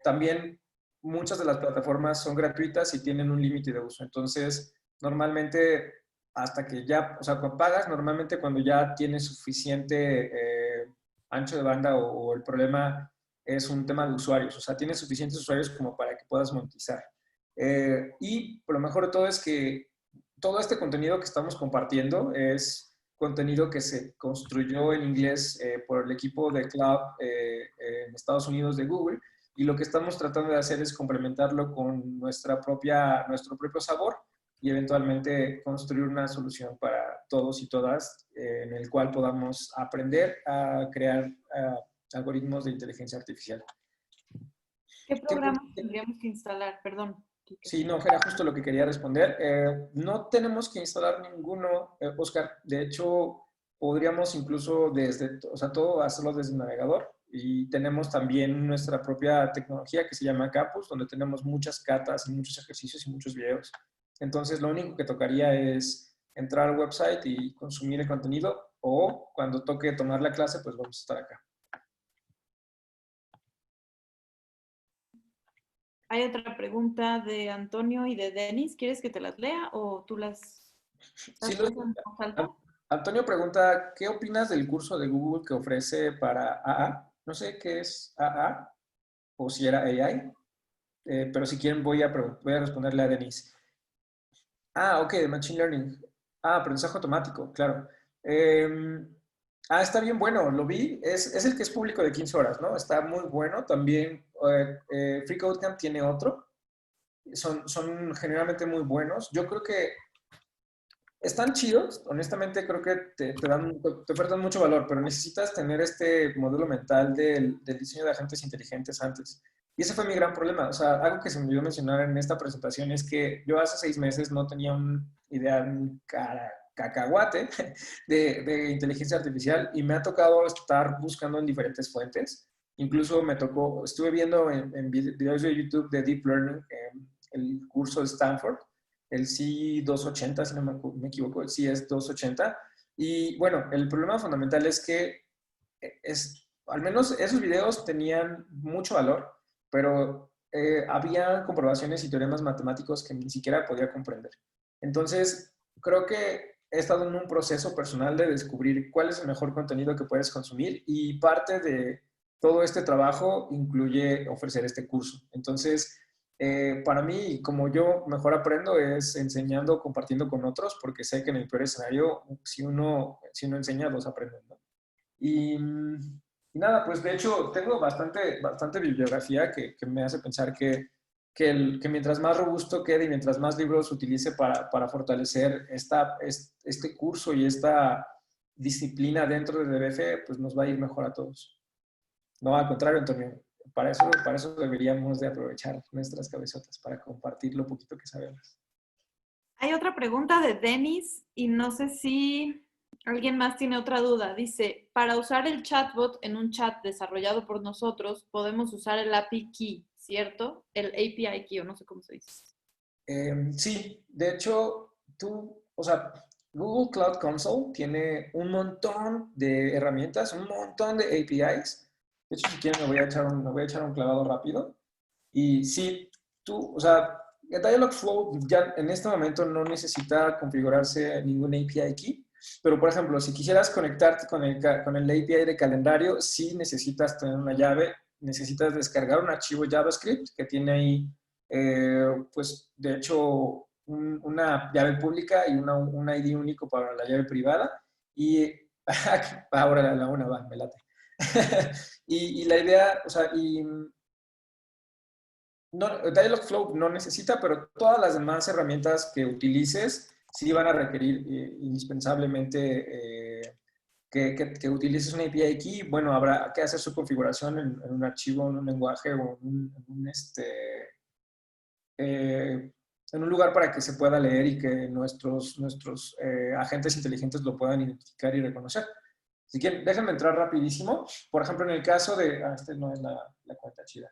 También muchas de las plataformas son gratuitas y tienen un límite de uso. Entonces, normalmente, hasta que ya, o sea, cuando pagas, normalmente cuando ya tienes suficiente ancho de banda o el problema es un tema de usuarios. O sea, tienes suficientes usuarios como para que puedas monetizar. Y lo mejor de todo es que todo este contenido que estamos compartiendo es contenido que se construyó en inglés por el equipo de Cloud en Estados Unidos de Google. Y lo que estamos tratando de hacer es complementarlo con nuestro propio sabor y eventualmente construir una solución para todos y todas en el cual podamos aprender a crear algoritmos de inteligencia artificial. ¿Qué programas tendríamos que instalar? Perdón. Sí, no, era justo lo que quería responder. No tenemos que instalar ninguno, Oscar. De hecho, podríamos incluso todo hacerlo desde el navegador. Y tenemos también nuestra propia tecnología que se llama Capus, donde tenemos muchas catas y muchos ejercicios y muchos videos. Entonces, lo único que tocaría es entrar al website y consumir el contenido, o cuando toque tomar la clase, pues vamos a estar acá. Hay otra pregunta de Antonio y de Denis. ¿Quieres que te las lea o tú las... Sí, Antonio pregunta, ¿qué opinas del curso de Google que ofrece para AA? No sé qué es AA o si era AI, pero si quieren voy a responderle a Denise. Ok, de Machine Learning. Aprendizaje automático, claro. Está bien bueno, lo vi. Es el que es público de 15 horas, ¿no? Está muy bueno. También FreeCodeCamp tiene otro. Son generalmente muy buenos. Yo creo que están chidos. Honestamente, creo que te ofertan mucho valor, pero necesitas tener este modelo mental del diseño de agentes inteligentes antes. Y ese fue mi gran problema. O sea, algo que se me olvidó mencionar en esta presentación es que yo hace 6 meses no tenía una idea cacahuate de inteligencia artificial y me ha tocado estar buscando en diferentes fuentes. Incluso estuve viendo en videos de YouTube de Deep Learning, el curso de Stanford, el C280, si no me equivoco, el CS280. Y bueno, el problema fundamental es que al menos esos videos tenían mucho valor, pero había comprobaciones y teoremas matemáticos que ni siquiera podía comprender. Entonces, creo que he estado en un proceso personal de descubrir cuál es el mejor contenido que puedes consumir y parte de todo este trabajo incluye ofrecer este curso. Entonces, para mí, como yo mejor aprendo es enseñando, compartiendo con otros, porque sé que en el peor escenario, si uno enseña, dos aprenden, ¿no? Y nada, pues de hecho tengo bastante bibliografía que me hace pensar que mientras más robusto quede y mientras más libros utilice para fortalecer este curso y esta disciplina dentro de DBF, pues nos va a ir mejor a todos. No, al contrario, Antonio, para eso deberíamos de aprovechar nuestras cabezotas, para compartir lo poquito que sabemos. Hay otra pregunta de Denis y no sé si alguien más tiene otra duda. Dice, para usar el chatbot en un chat desarrollado por nosotros, podemos usar el API Key, ¿cierto? El API Key, o no sé cómo se dice. Sí, de hecho, Google Cloud Console tiene un montón de herramientas, un montón de APIs. De hecho, si quieren, me voy a echar un clavado rápido. Y sí, el Dialogflow ya en este momento no necesita configurarse ningún API key, pero por ejemplo, si quisieras conectarte con el API de calendario, sí necesitas tener una llave, necesitas descargar un archivo JavaScript que tiene ahí, pues de hecho, una llave pública y un ID único para la llave privada. Y ahora la una va, me late. y la idea, Dialogflow no necesita, pero todas las demás herramientas que utilices sí van a requerir indispensablemente que utilices un API key. Bueno, habrá que hacer su configuración en un archivo, en un lenguaje o en un lugar para que se pueda leer y que nuestros agentes inteligentes lo puedan identificar y reconocer. Si quieren, déjenme entrar rapidísimo. Por ejemplo, en el caso de... este no es la cuenta chida.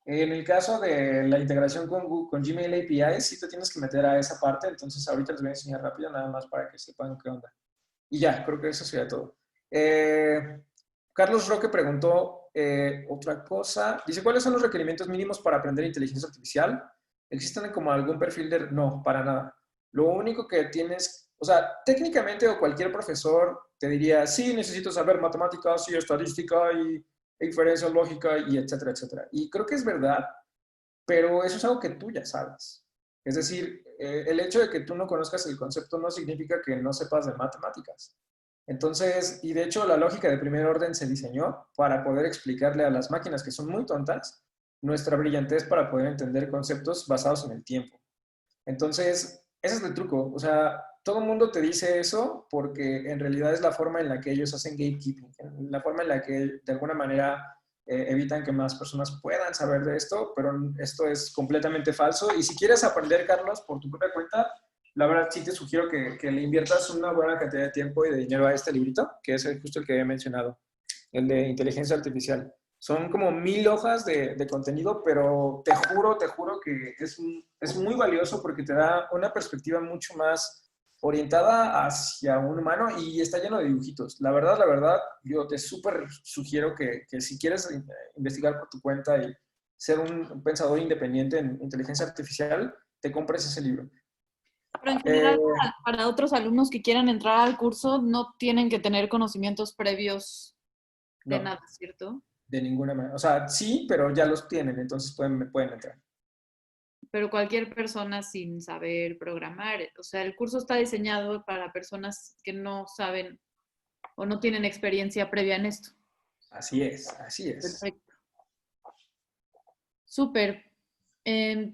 En el caso de la integración con Gmail API, sí te tienes que meter a esa parte, entonces ahorita les voy a enseñar rápido nada más para que sepan qué onda. Y ya, creo que eso sería todo. Carlos Roque preguntó otra cosa. Dice, ¿cuáles son los requerimientos mínimos para aprender inteligencia artificial? ¿Existen como algún perfil de...? No, para nada. Lo único que tienes, técnicamente o cualquier profesor te diría, sí, necesito saber matemáticas y estadística y inferencia lógica y etcétera, etcétera. Y creo que es verdad, pero eso es algo que tú ya sabes. Es decir, el hecho de que tú no conozcas el concepto no significa que no sepas de matemáticas. Entonces, y de hecho la lógica de primer orden se diseñó para poder explicarle a las máquinas que son muy tontas nuestra brillantez para poder entender conceptos basados en el tiempo. Entonces, ese es el truco. Todo el mundo te dice eso porque en realidad es la forma en la que ellos hacen gatekeeping, la forma en la que de alguna manera evitan que más personas puedan saber de esto, pero esto es completamente falso. Y si quieres aprender, Carlos, por tu propia cuenta, la verdad sí te sugiero que le inviertas una buena cantidad de tiempo y de dinero a este librito, que es justo el que había mencionado, el de inteligencia artificial. Son como 1000 hojas de contenido, pero te juro que es muy valioso porque te da una perspectiva mucho más orientada hacia un humano y está lleno de dibujitos. La verdad, yo te súper sugiero que si quieres investigar por tu cuenta y ser un pensador independiente en inteligencia artificial, te compres ese libro. Pero en general, para otros alumnos que quieran entrar al curso, no tienen que tener conocimientos previos de nada, ¿cierto? De ninguna manera. Sí, pero ya los tienen, entonces pueden entrar. Pero cualquier persona sin saber programar, el curso está diseñado para personas que no saben o no tienen experiencia previa en esto. Así es, así es. Perfecto. Súper.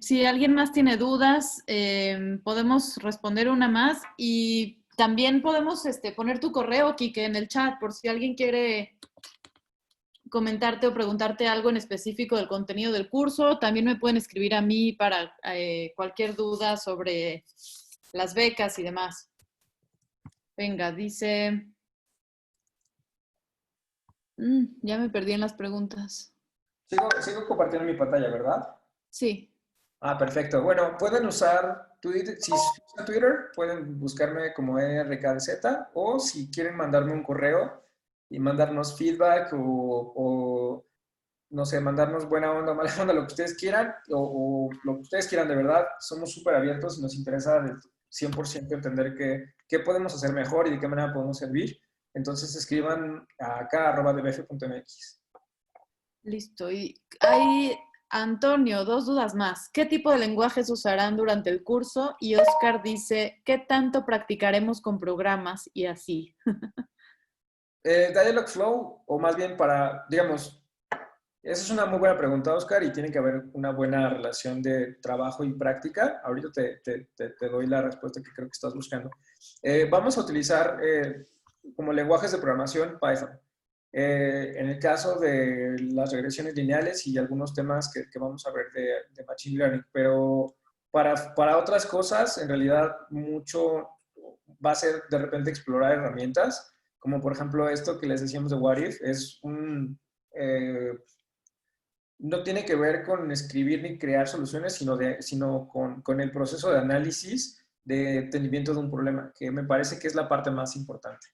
Si alguien más tiene dudas, podemos responder una más y también podemos poner tu correo, Quique, en el chat por si alguien quiere comentarte o preguntarte algo en específico del contenido del curso. También me pueden escribir a mí para cualquier duda sobre las becas y demás. Venga, dice... ya me perdí en las preguntas. Sigo compartiendo mi pantalla, ¿verdad? Sí. Ah, perfecto. Bueno, pueden usar Twitter, si usan Twitter, pueden buscarme como RKDZ o si quieren mandarme un correo y mandarnos feedback o no sé, mandarnos buena onda, mala onda, lo que ustedes quieran o lo que ustedes quieran de verdad. Somos súper abiertos y nos interesa del 100% entender qué podemos hacer mejor y de qué manera podemos servir. Entonces escriban acá @dbf.mx. Listo. Y hay, Antonio, dos dudas más. ¿Qué tipo de lenguajes usarán durante el curso? Y Oscar dice, ¿qué tanto practicaremos con programas y así? Dialogflow, o más bien para, digamos, esa es una muy buena pregunta, Oscar, y tiene que haber una buena relación de trabajo y práctica. Ahorita te doy la respuesta que creo que estás buscando. Vamos a utilizar como lenguajes de programación Python. En el caso de las regresiones lineales y algunos temas que vamos a ver de Machine Learning, pero para otras cosas, en realidad, mucho va a ser de repente explorar herramientas, como por ejemplo esto que les decíamos de What If, es no tiene que ver con escribir ni crear soluciones, sino con el proceso de análisis de entendimiento de un problema, que me parece que es la parte más importante.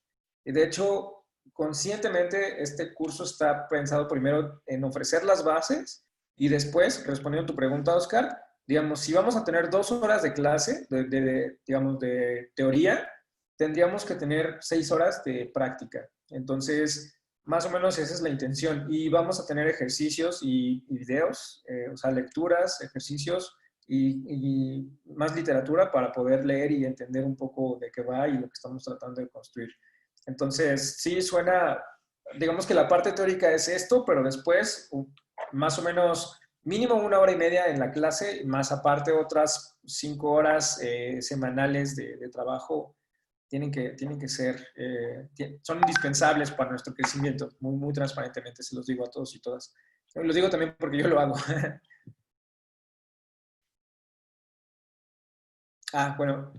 Y de hecho, conscientemente, este curso está pensado primero en ofrecer las bases y después, respondiendo a tu pregunta, Oscar, digamos, si vamos a tener 2 horas de clase, digamos, de teoría, tendríamos que tener 6 horas de práctica. Entonces, más o menos esa es la intención. Y vamos a tener ejercicios y videos, o sea, lecturas, ejercicios y más literatura para poder leer y entender un poco de qué va y lo que estamos tratando de construir. Entonces, sí suena, digamos que la parte teórica es esto, pero después, más o menos, mínimo 1 hora y media en la clase, más aparte otras 5 horas semanales de trabajo tienen que ser, son indispensables para nuestro crecimiento, muy, muy transparentemente, se los digo a todos y todas. Los digo también porque yo lo hago. Bueno,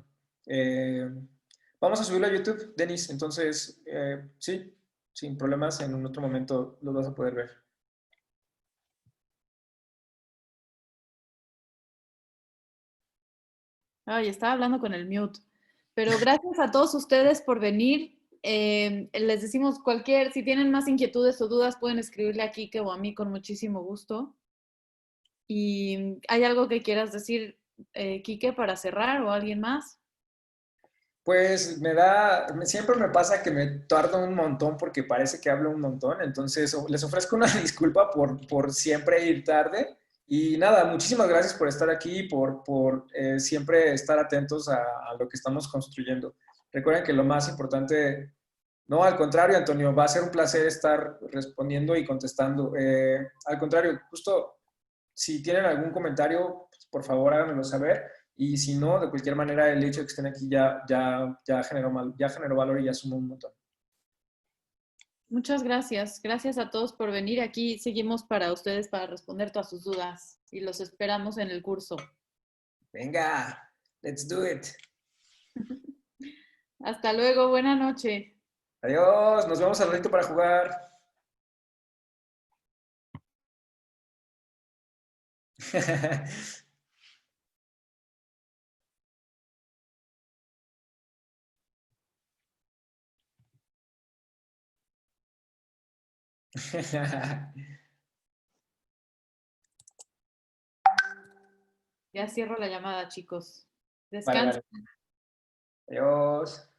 vamos a subirlo a YouTube, Denis, entonces, sí, sin problemas, en un otro momento lo vas a poder ver. Ay, estaba hablando con el mute. Pero gracias a todos ustedes por venir. Les decimos si tienen más inquietudes o dudas, pueden escribirle a Quique o a mí con muchísimo gusto. ¿Y hay algo que quieras decir, Quique, para cerrar o alguien más? Pues siempre me pasa que me tardo un montón porque parece que hablo un montón, entonces les ofrezco una disculpa por siempre ir tarde. Y nada, muchísimas gracias por estar aquí, por siempre estar atentos a lo que estamos construyendo. Recuerden que lo más importante, no, al contrario, Antonio, va a ser un placer estar respondiendo y contestando. Al contrario, justo si tienen algún comentario, pues, por favor háganmelo saber. Y si no, de cualquier manera, el hecho de que estén aquí ya generó valor y ya sumó un montón. Muchas gracias. Gracias a todos por venir. Aquí seguimos para ustedes para responder todas sus dudas y los esperamos en el curso. Venga, let's do it. Hasta luego. Buena noche. Adiós, nos vemos al ratito para jugar. Ya cierro la llamada, chicos. Vale, Descansen. vale. Adiós.